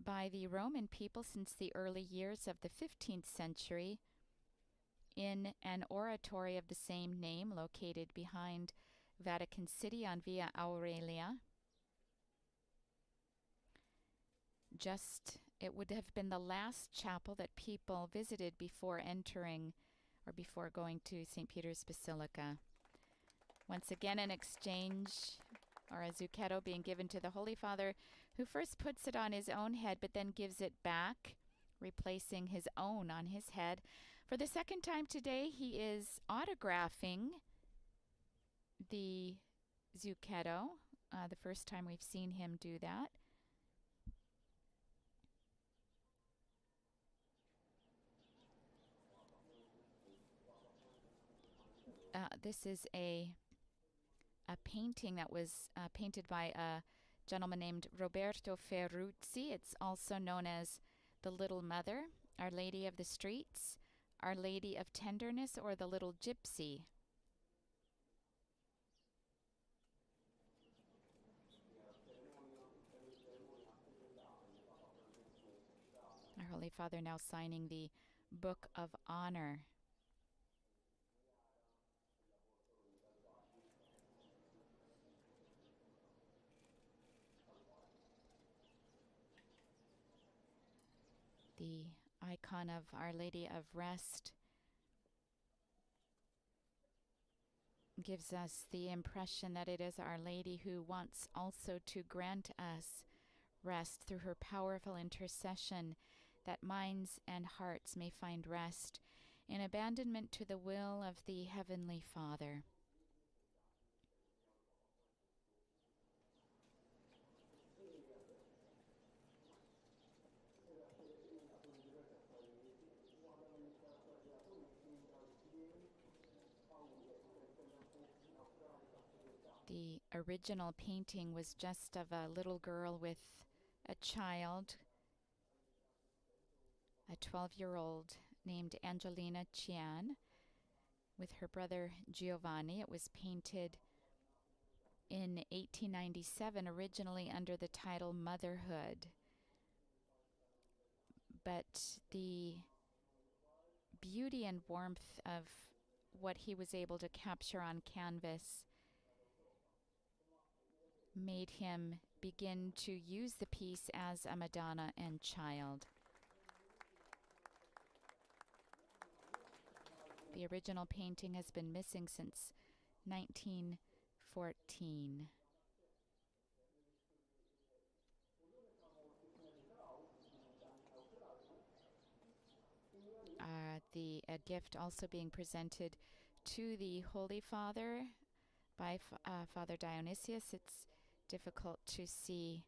by the Roman people since the early years of the 15th century in an oratory of the same name located behind Vatican City on Via Aurelia. It would have been the last chapel that people visited before entering or before going to St. Peter's Basilica. Once again, an exchange or a zucchetto being given to the Holy Father, who first puts it on his own head but then gives it back, replacing his own on his head. For the second time today, he is autographing the zucchetto, the first time we've seen him do that. This is a painting that was painted by a gentleman named Roberto Ferruzzi. It's also known as the Little Mother, Our Lady of the Streets, Our Lady of Tenderness, or the Little Gypsy. Our Holy Father now signing the Book of Honor. The icon of Our Lady of Rest gives us the impression that it is Our Lady who wants also to grant us rest through her powerful intercession, that minds and hearts may find rest in abandonment to the will of the Heavenly Father. The original painting was just of a little girl with a child, a 12-year-old named Angelina Chian, with her brother Giovanni. It was painted in 1897, originally under the title Motherhood. But the beauty and warmth of what he was able to capture on canvas made him begin to use the piece as a Madonna and child. The original painting has been missing since 1914. A gift also being presented to the Holy Father by Father Dionysius. It's difficult to see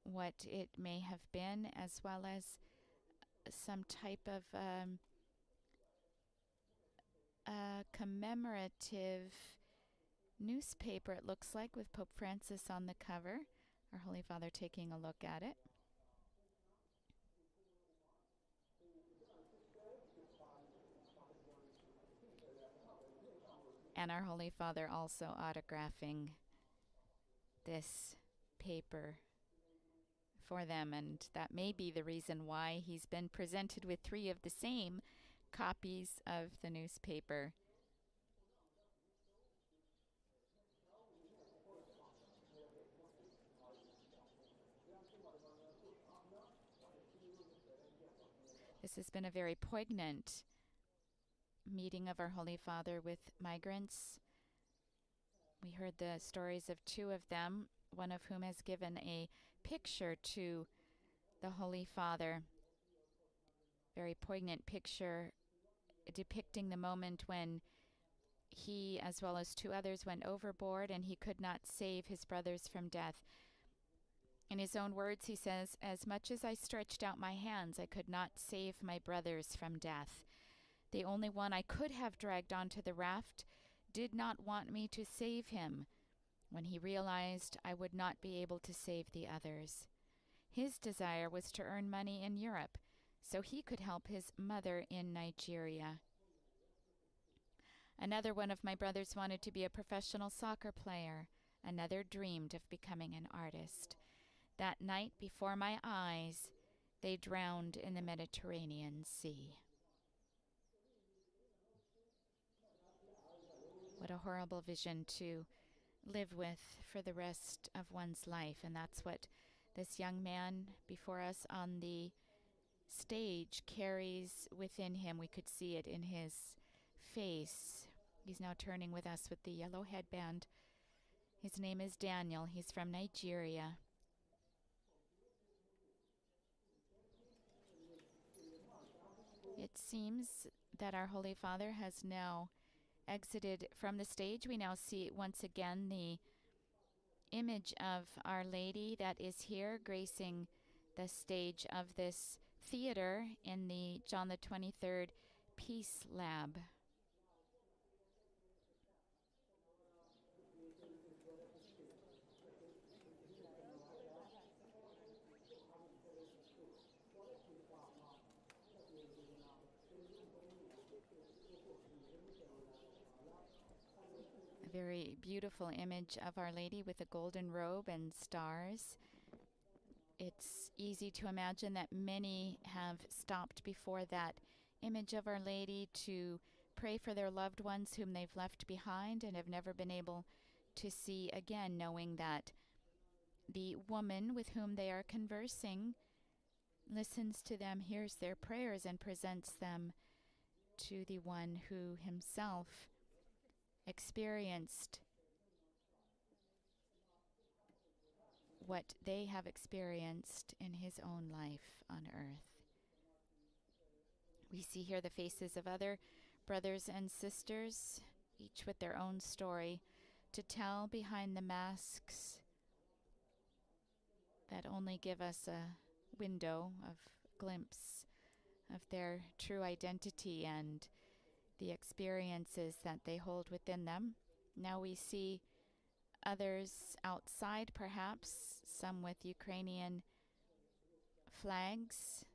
what it may have been, as well as some type of commemorative newspaper, it looks like, with Pope Francis on the cover. Our Holy Father taking a look at it. And our Holy Father also autographing this paper for them, and that may be the reason why he's been presented with 3 of the same copies of the newspaper. This has been a very poignant meeting of our Holy Father with migrants. We heard the stories of 2 of them, one of whom has given a picture to the Holy Father. Very poignant picture depicting the moment when he, as well as 2 others, went overboard and he could not save his brothers from death. In his own words, he says, "As much as I stretched out my hands, I could not save my brothers from death. The only one I could have dragged onto the raft did not want me to save him when he realized I would not be able to save the others. His desire was to earn money in Europe so he could help his mother in Nigeria. Another one of my brothers wanted to be a professional soccer player. Another dreamed of becoming an artist. That night, before my eyes, they drowned in the Mediterranean Sea." What a horrible vision to live with for the rest of one's life. And that's what this young man before us on the stage carries within him. We could see it in his face. He's now turning with us with the yellow headband. His name is Daniel. He's from Nigeria. It seems that our Holy Father has now exited from the stage. We now see once again the image of Our Lady that is here gracing the stage of this theater in the John the 23rd Peace Lab. A very beautiful image of Our Lady with a golden robe and stars. It's easy to imagine that many have stopped before that image of Our Lady to pray for their loved ones whom they've left behind and have never been able to see again, knowing that the woman with whom they are conversing listens to them, hears their prayers, and presents them to the one who himself experienced what they have experienced in his own life on earth. We see here the faces of other brothers and sisters, each with their own story to tell behind the masks that only give us a window of glimpse of their true identity and the experiences that they hold within them. Now we see others outside, perhaps, some with Ukrainian flags.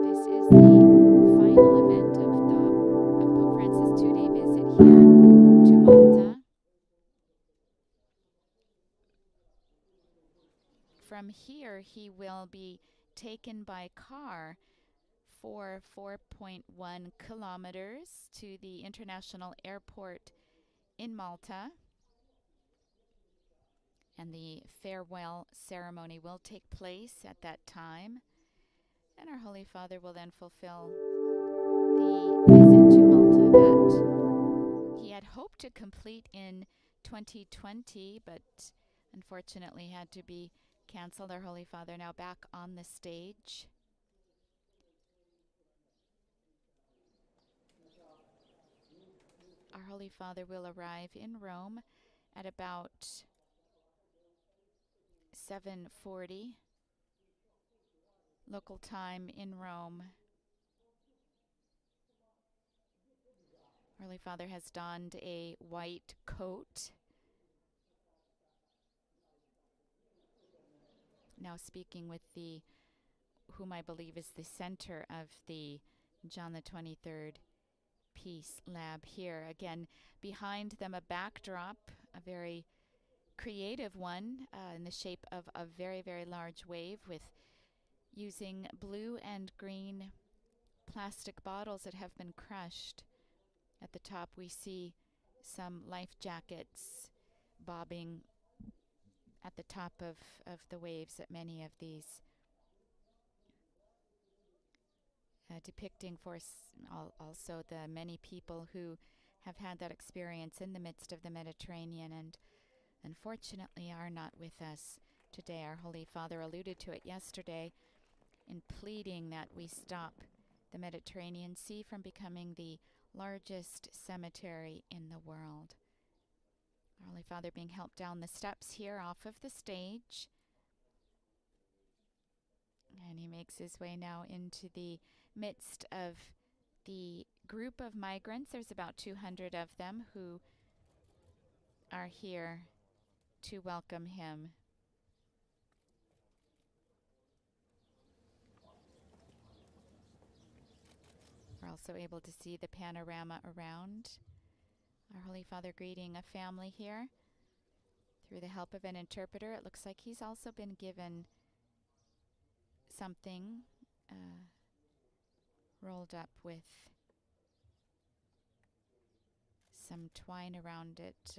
This is the final event of Pope Francis' 2-day visit here to Malta. From here, he will be taken by car for 4.1 kilometers to the international airport in Malta. And the farewell ceremony will take place at that time. And our Holy Father will then fulfill the visit to Malta that he had hoped to complete in 2020, but unfortunately had to be canceled. Our Holy Father now back on the stage. Our Holy Father will arrive in Rome at about 7:40 local time in Rome. Holy Father has donned a white coat. Now speaking with whom I believe is the center of the John the 23rd Peace Lab here. Again, behind them a backdrop, a very creative one in the shape of a very, very large wave with using blue and green plastic bottles that have been crushed. At the top we see some life jackets bobbing at the top of the waves at many of these, depicting for also the many people who have had that experience in the midst of the Mediterranean and unfortunately are not with us today. Our Holy Father alluded to it yesterday in pleading that we stop the Mediterranean Sea from becoming the largest cemetery in the world. Our Holy Father being helped down the steps here off of the stage. And he makes his way now into the midst of the group of migrants. There's about 200 of them who are here to welcome him. We're also able to see the panorama around. Our Holy Father greeting a family here through the help of an interpreter. It looks like he's also been given something rolled up with some twine around it.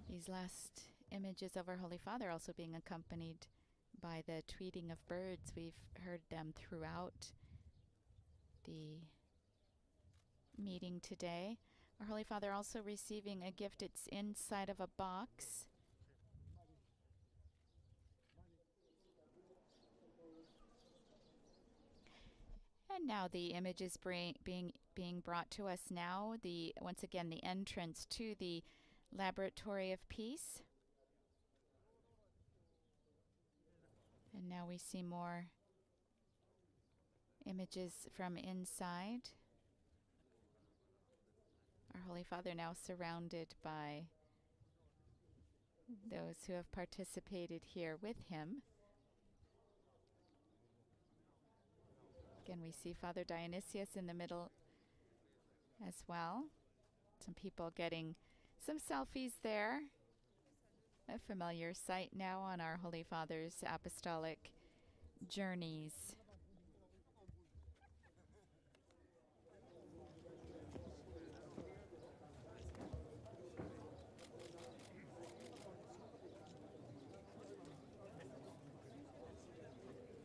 These last images of our Holy Father also being accompanied by the tweeting of birds. We've heard them throughout the meeting today. Our Holy Father also receiving a gift. It's inside of a box. And now the image is being brought to us now. Once again, the entrance to the Laboratory of Peace. And now we see more images from inside. Our Holy Father now surrounded by those who have participated here with him. Again, we see Father Dionysius in the middle as well. Some people getting some selfies there. A familiar sight now on our Holy Father's apostolic journeys.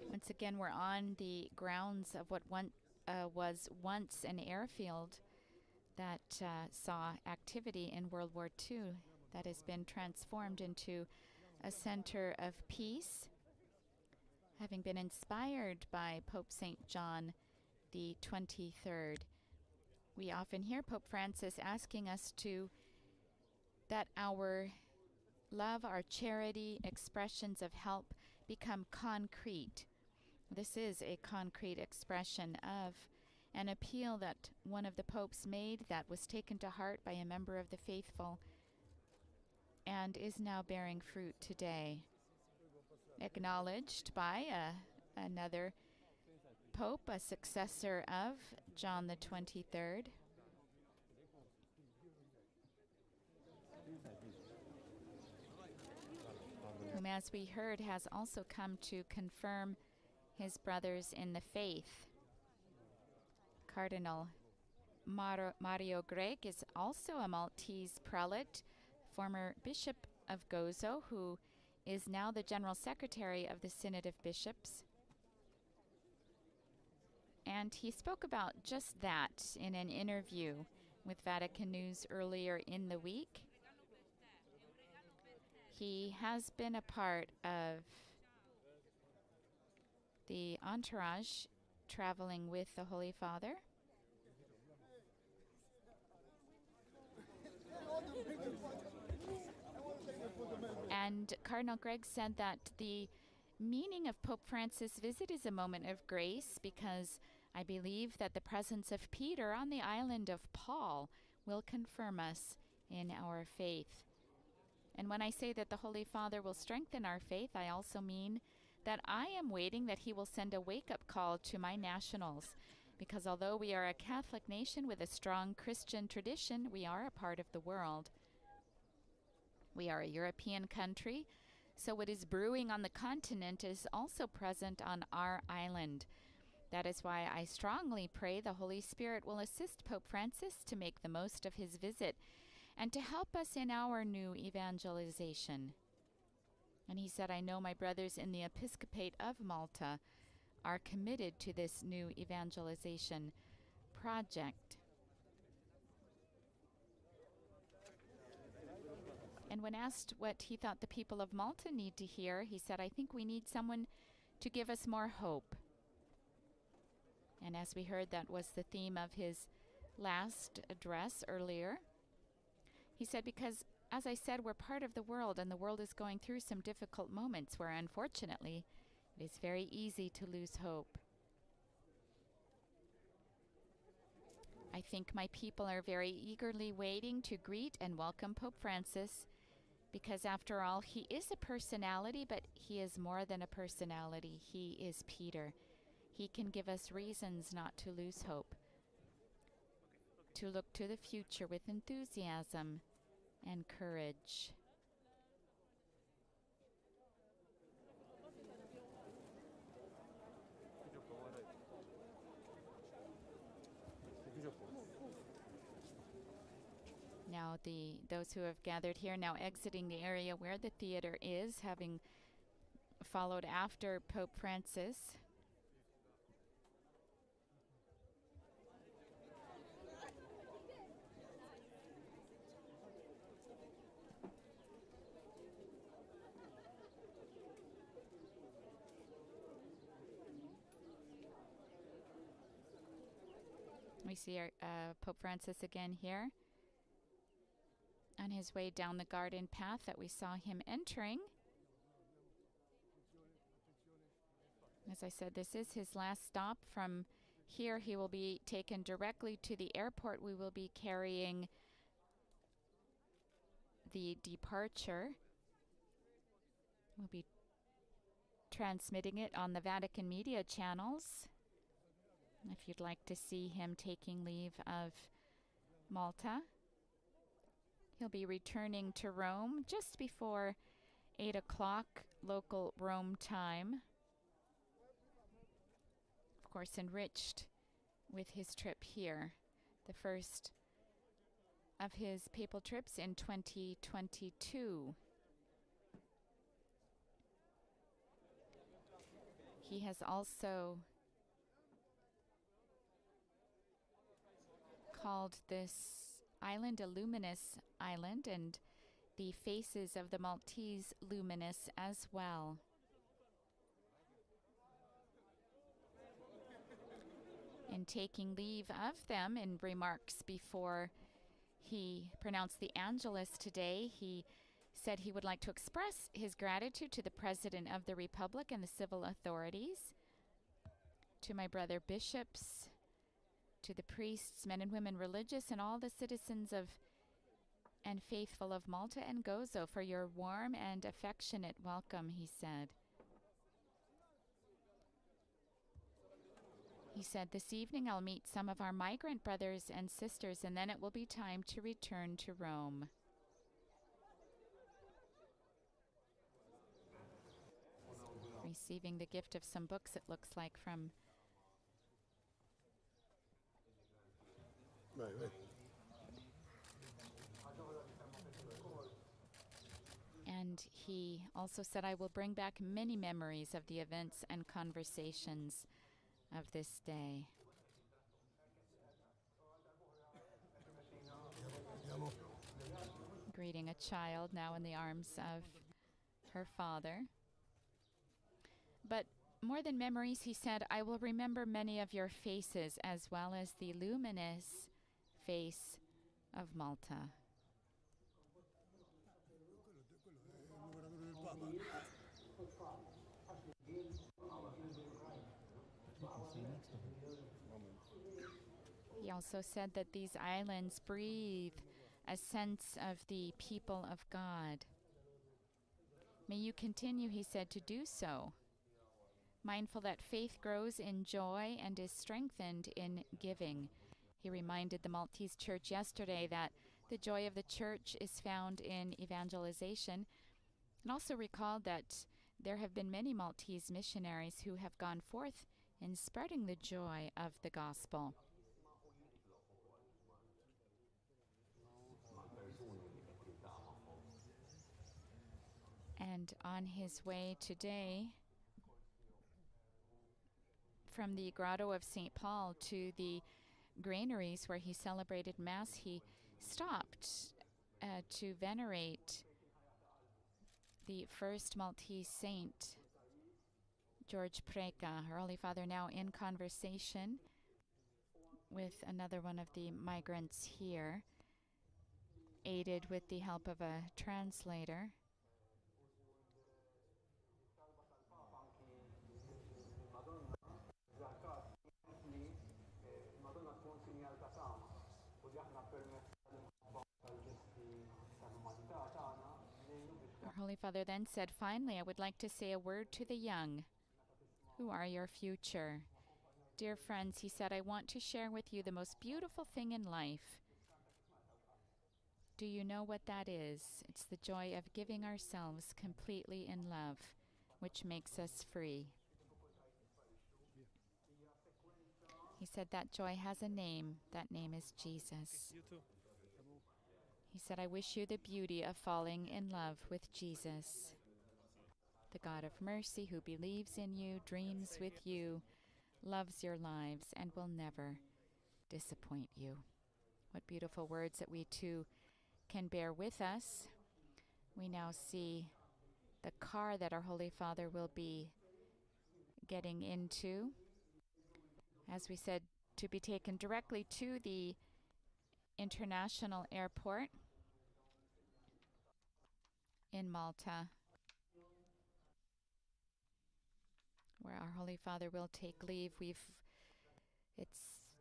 Once again, we're on the grounds of what was once an airfield that saw activity in World War II that has been transformed into a center of peace, having been inspired by Pope St. John the 23rd. We often hear Pope Francis asking us that our love, our charity, expressions of help become concrete. This is a concrete expression of an appeal that one of the popes made that was taken to heart by a member of the faithful and is now bearing fruit today. Acknowledged by another pope, a successor of John the 23rd. Whom, as we heard, has also come to confirm his brothers in the faith. Cardinal Mario Greg is also a Maltese prelate, former Bishop of Gozo, who is now the General Secretary of the Synod of Bishops. And he spoke about just that in an interview with Vatican News earlier in the week. He has been a part of the entourage traveling with the Holy Father. And Cardinal Greg said that the meaning of Pope Francis' visit is a moment of grace, because I believe that the presence of Peter on the island of Paul will confirm us in our faith. And when I say that the Holy Father will strengthen our faith, I also mean that I am waiting that he will send a wake-up call to my nationals, because although we are a Catholic nation with a strong Christian tradition, we are a part of the world. We are a European country, so what is brewing on the continent is also present on our island. That is why I strongly pray the Holy Spirit will assist Pope Francis to make the most of his visit and to help us in our new evangelization. And he said, I know my brothers in the Episcopate of Malta are committed to this new evangelization project. And when asked what he thought the people of Malta need to hear, he said, I think we need someone to give us more hope. And as we heard, that was the theme of his last address earlier. He said, because, as I said, we're part of the world, and the world is going through some difficult moments where, unfortunately, it is very easy to lose hope. I think my people are very eagerly waiting to greet and welcome Pope Francis, because after all, he is a personality, but he is more than a personality. He is Peter. He can give us reasons not to lose hope, to look to the future with enthusiasm and courage. Now those who have gathered here now exiting the area where the theater is, having followed after Pope Francis. We see our Pope Francis again here on his way down the garden path that we saw him entering. As I said, this is his last stop. From here, he will be taken directly to the airport. We will be carrying the departure. We'll be transmitting it on the Vatican media channels, if you'd like to see him taking leave of Malta. He'll be returning to Rome just before 8 o'clock local Rome time. Of course, enriched with his trip here, the first of his papal trips in 2022. He has also called this island a luminous island, and the faces of the Maltese luminous as well. In taking leave of them in remarks before he pronounced the Angelus today, he said he would like to express his gratitude to the President of the Republic and the civil authorities, to my brother bishops, to the priests, men and women religious, and all the citizens of and faithful of Malta and Gozo for your warm and affectionate welcome, he said. He said, this evening I'll meet some of our migrant brothers and sisters, and then it will be time to return to Rome. Receiving the gift of some books, it looks like, from And he also said, I will bring back many memories of the events and conversations of this day. Greeting a child now in the arms of her father. But more than memories, he said, I will remember many of your faces as well as the luminous face of Malta. He also said that these islands breathe a sense of the people of God. May you continue, he said, to do so, mindful that faith grows in joy and is strengthened in giving. He reminded the Maltese church yesterday that the joy of the church is found in evangelization, and also recalled that there have been many Maltese missionaries who have gone forth in spreading the joy of the gospel. And on his way today, from the Grotto of St. Paul to the granaries where he celebrated Mass, he stopped to venerate the first Maltese saint, George Preka, our Holy Father, now in conversation with another one of the migrants here, aided with the help of a translator. Our Holy Father then said, finally, I would like to say a word to the young, who are your future. Dear friends, he said, I want to share with you the most beautiful thing in life. Do you know what that is? It's the joy of giving ourselves completely in love, which makes us free. He said that joy has a name. That name is Jesus. He said, I wish you the beauty of falling in love with Jesus, the God of mercy who believes in you, dreams with you, loves your lives, and will never disappoint you. What beautiful words that we too can bear with us. We now see the car that our Holy Father will be getting into, as we said, to be taken directly to the international airport in Malta, where our Holy Father will take leave.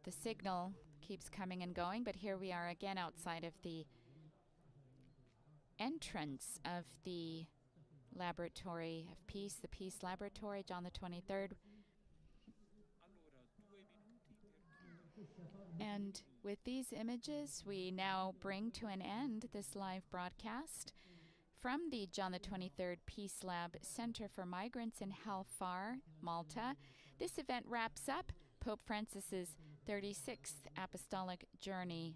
The signal keeps coming and going, but here we are again outside of the entrance of the Laboratory of Peace, the Peace Laboratory, John the 23rd. And with these images, we now bring to an end this live broadcast from the John the 23rd Peace Lab Center for Migrants in Halfar, Malta. This event wraps up Pope Francis's 36th Apostolic Journey.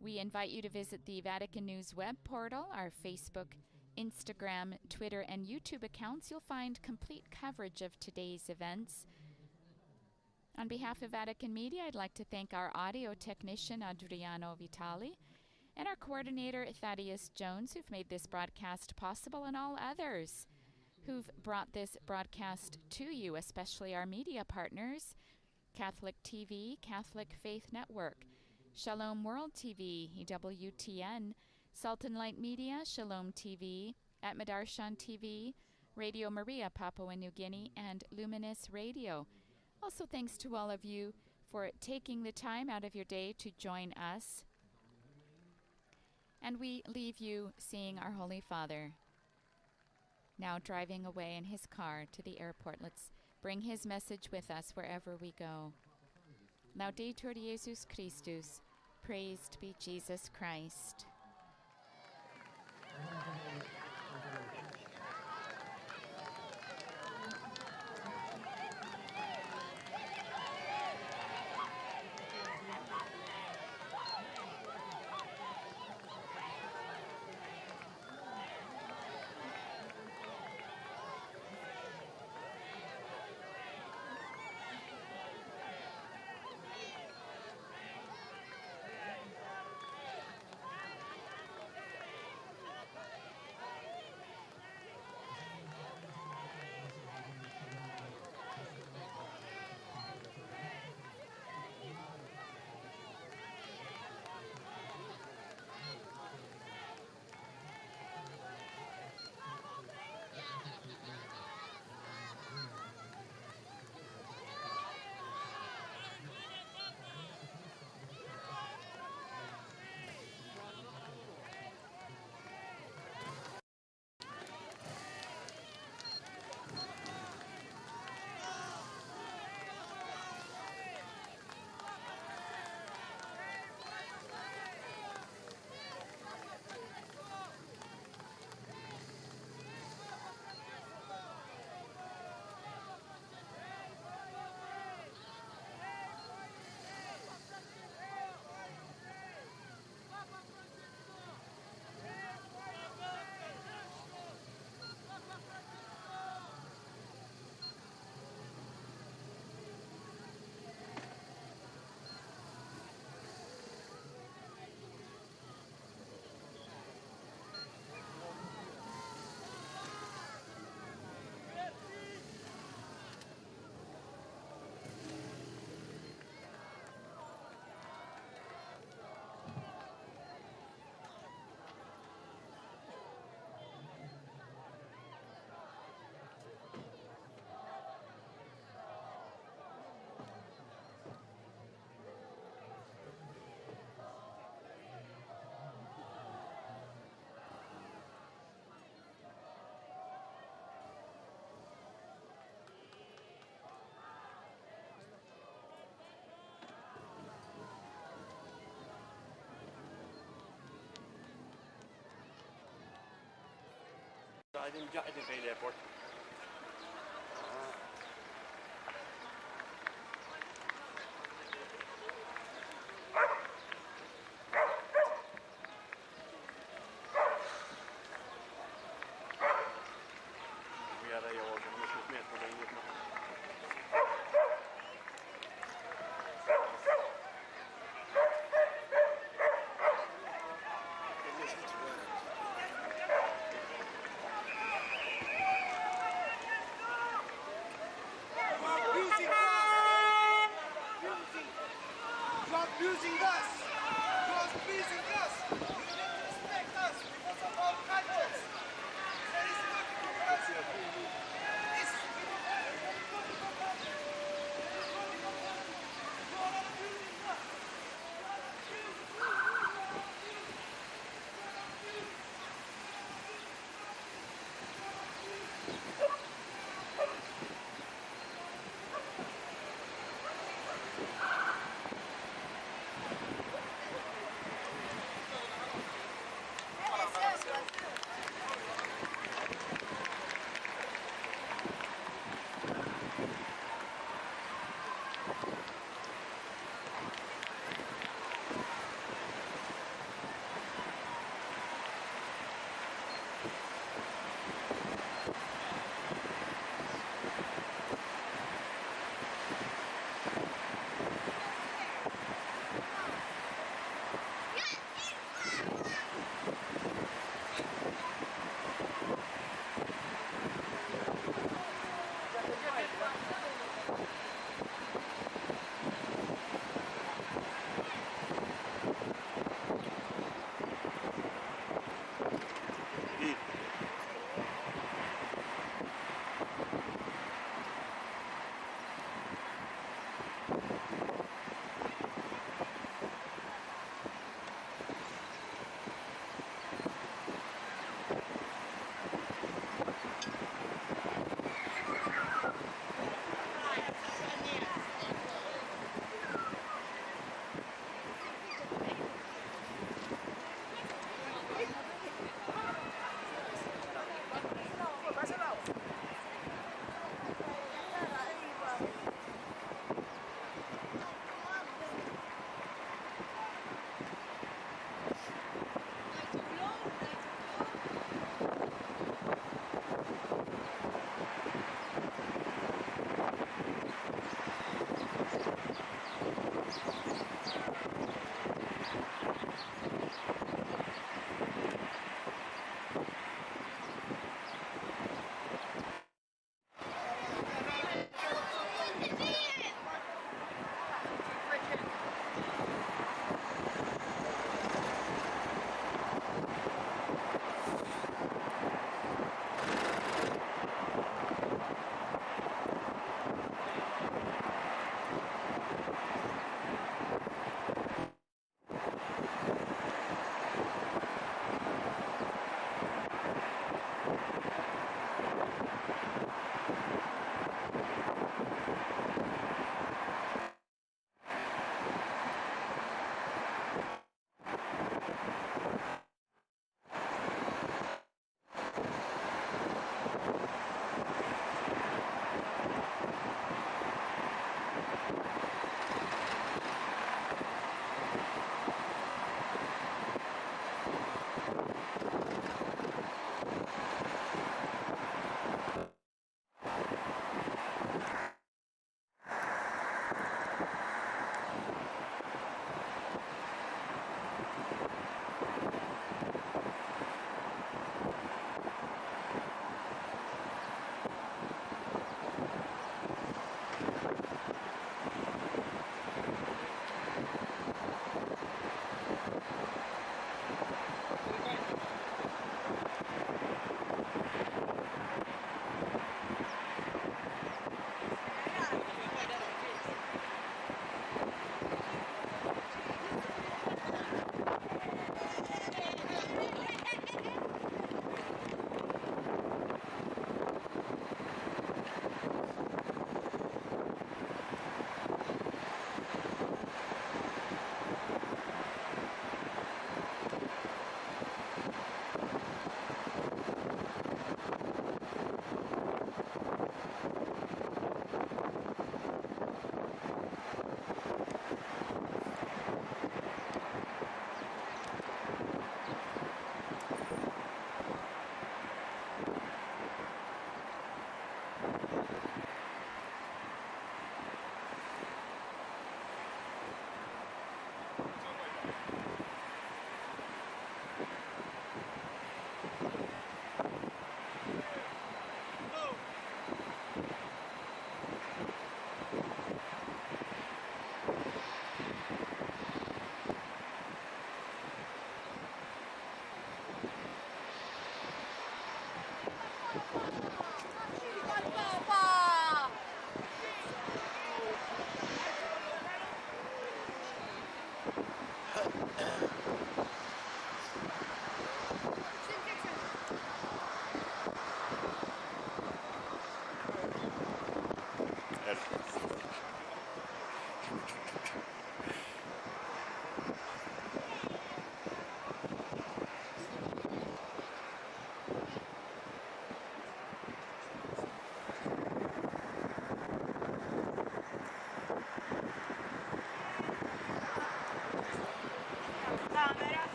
We invite you to visit the Vatican News web portal, our Facebook, Instagram, Twitter, and YouTube accounts. You'll find complete coverage of today's events. On behalf of Vatican Media, I'd like to thank our audio technician, Adriano Vitali, and our coordinator, Thaddeus Jones, who've made this broadcast possible, and all others who've brought this broadcast to you, especially our media partners, Catholic TV, Catholic Faith Network, Shalom World TV, EWTN, Sultan Light Media, Shalom TV, Atmadarshan TV, Radio Maria, Papua New Guinea, and Luminous Radio. Also, thanks to all of you for taking the time out of your day to join us. And we leave you seeing our Holy Father now driving away in his car to the airport. Let's bring his message with us wherever we go. Laudetur Jesus Christus. Praised be Jesus Christ. قاعدين مقعدين في الايربورت. Abusing us! You are abusing us! You don't respect us because of our cultures! There is no democracy! This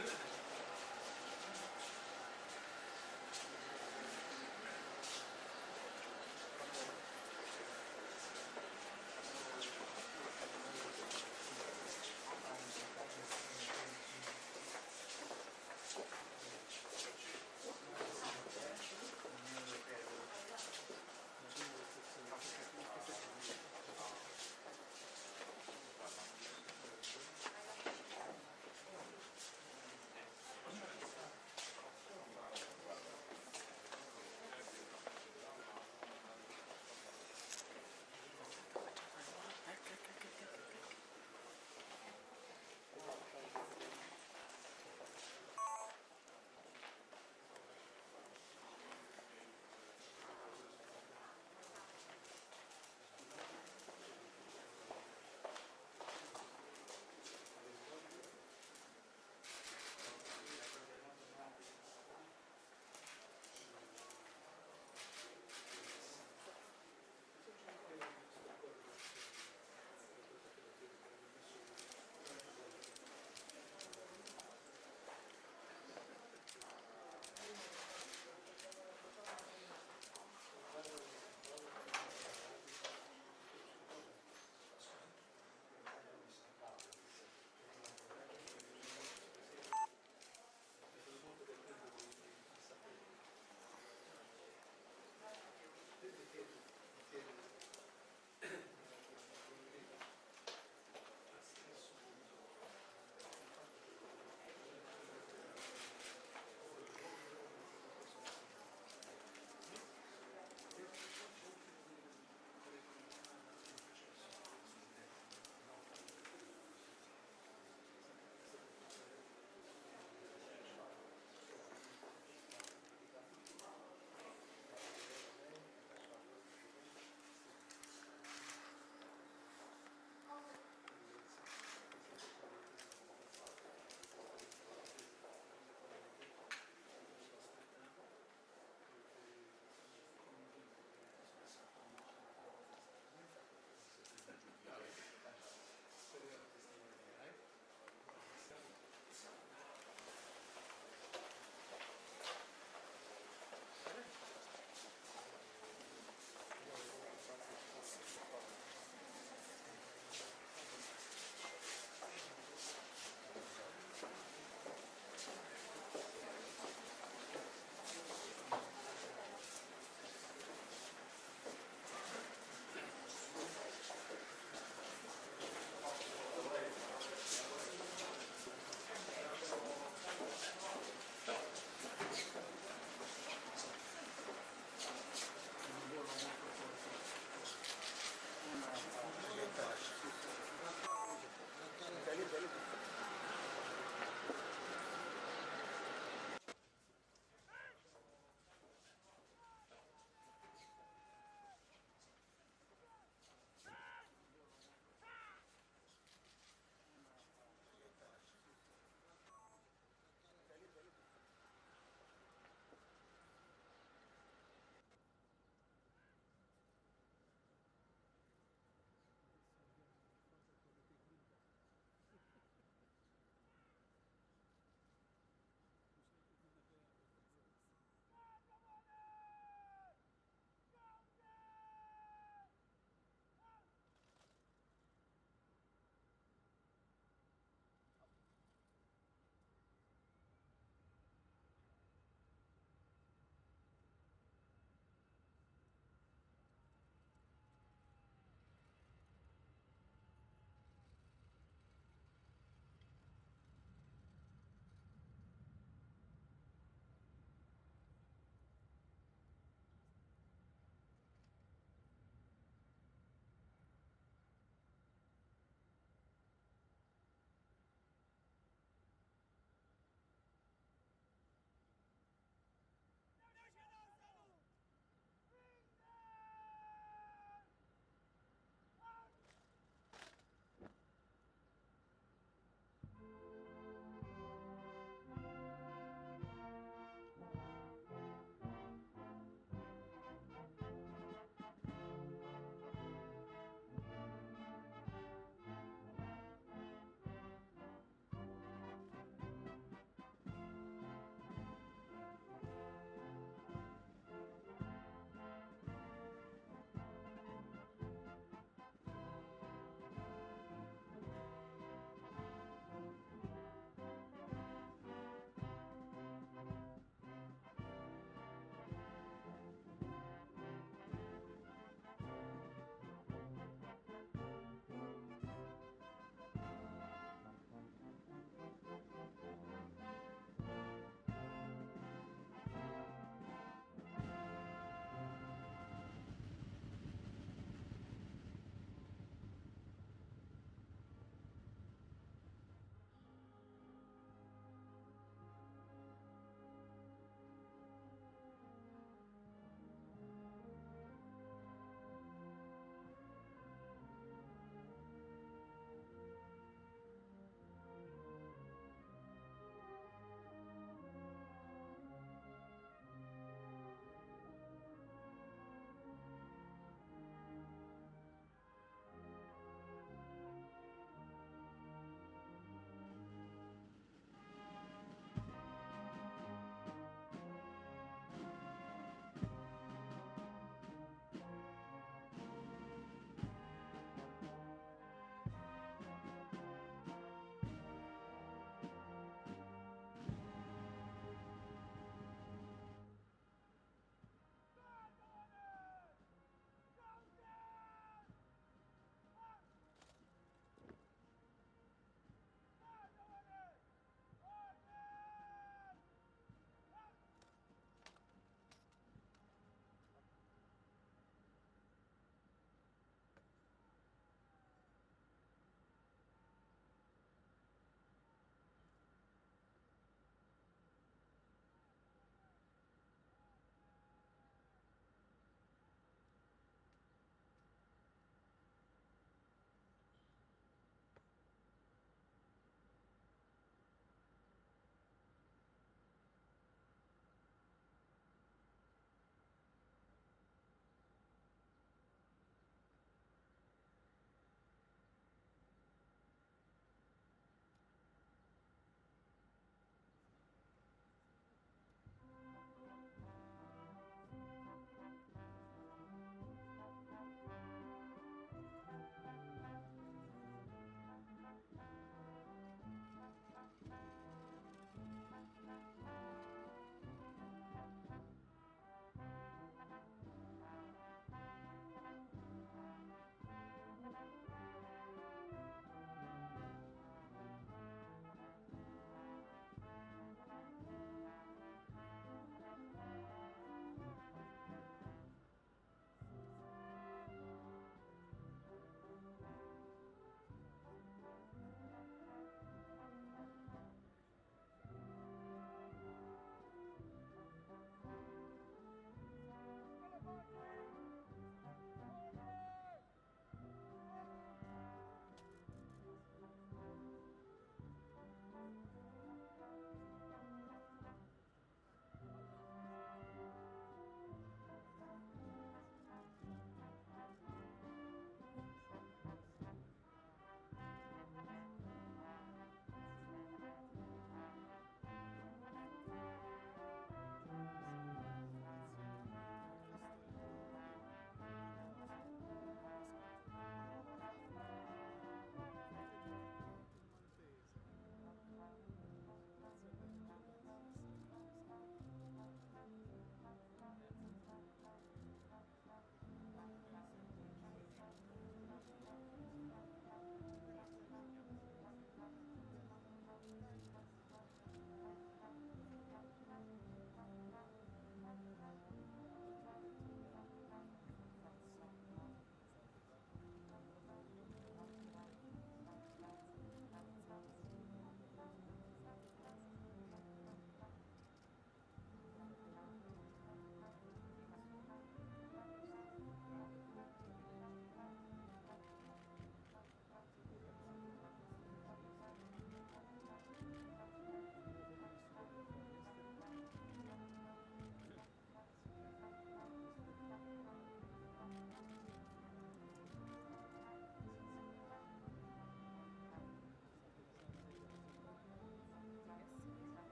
Good.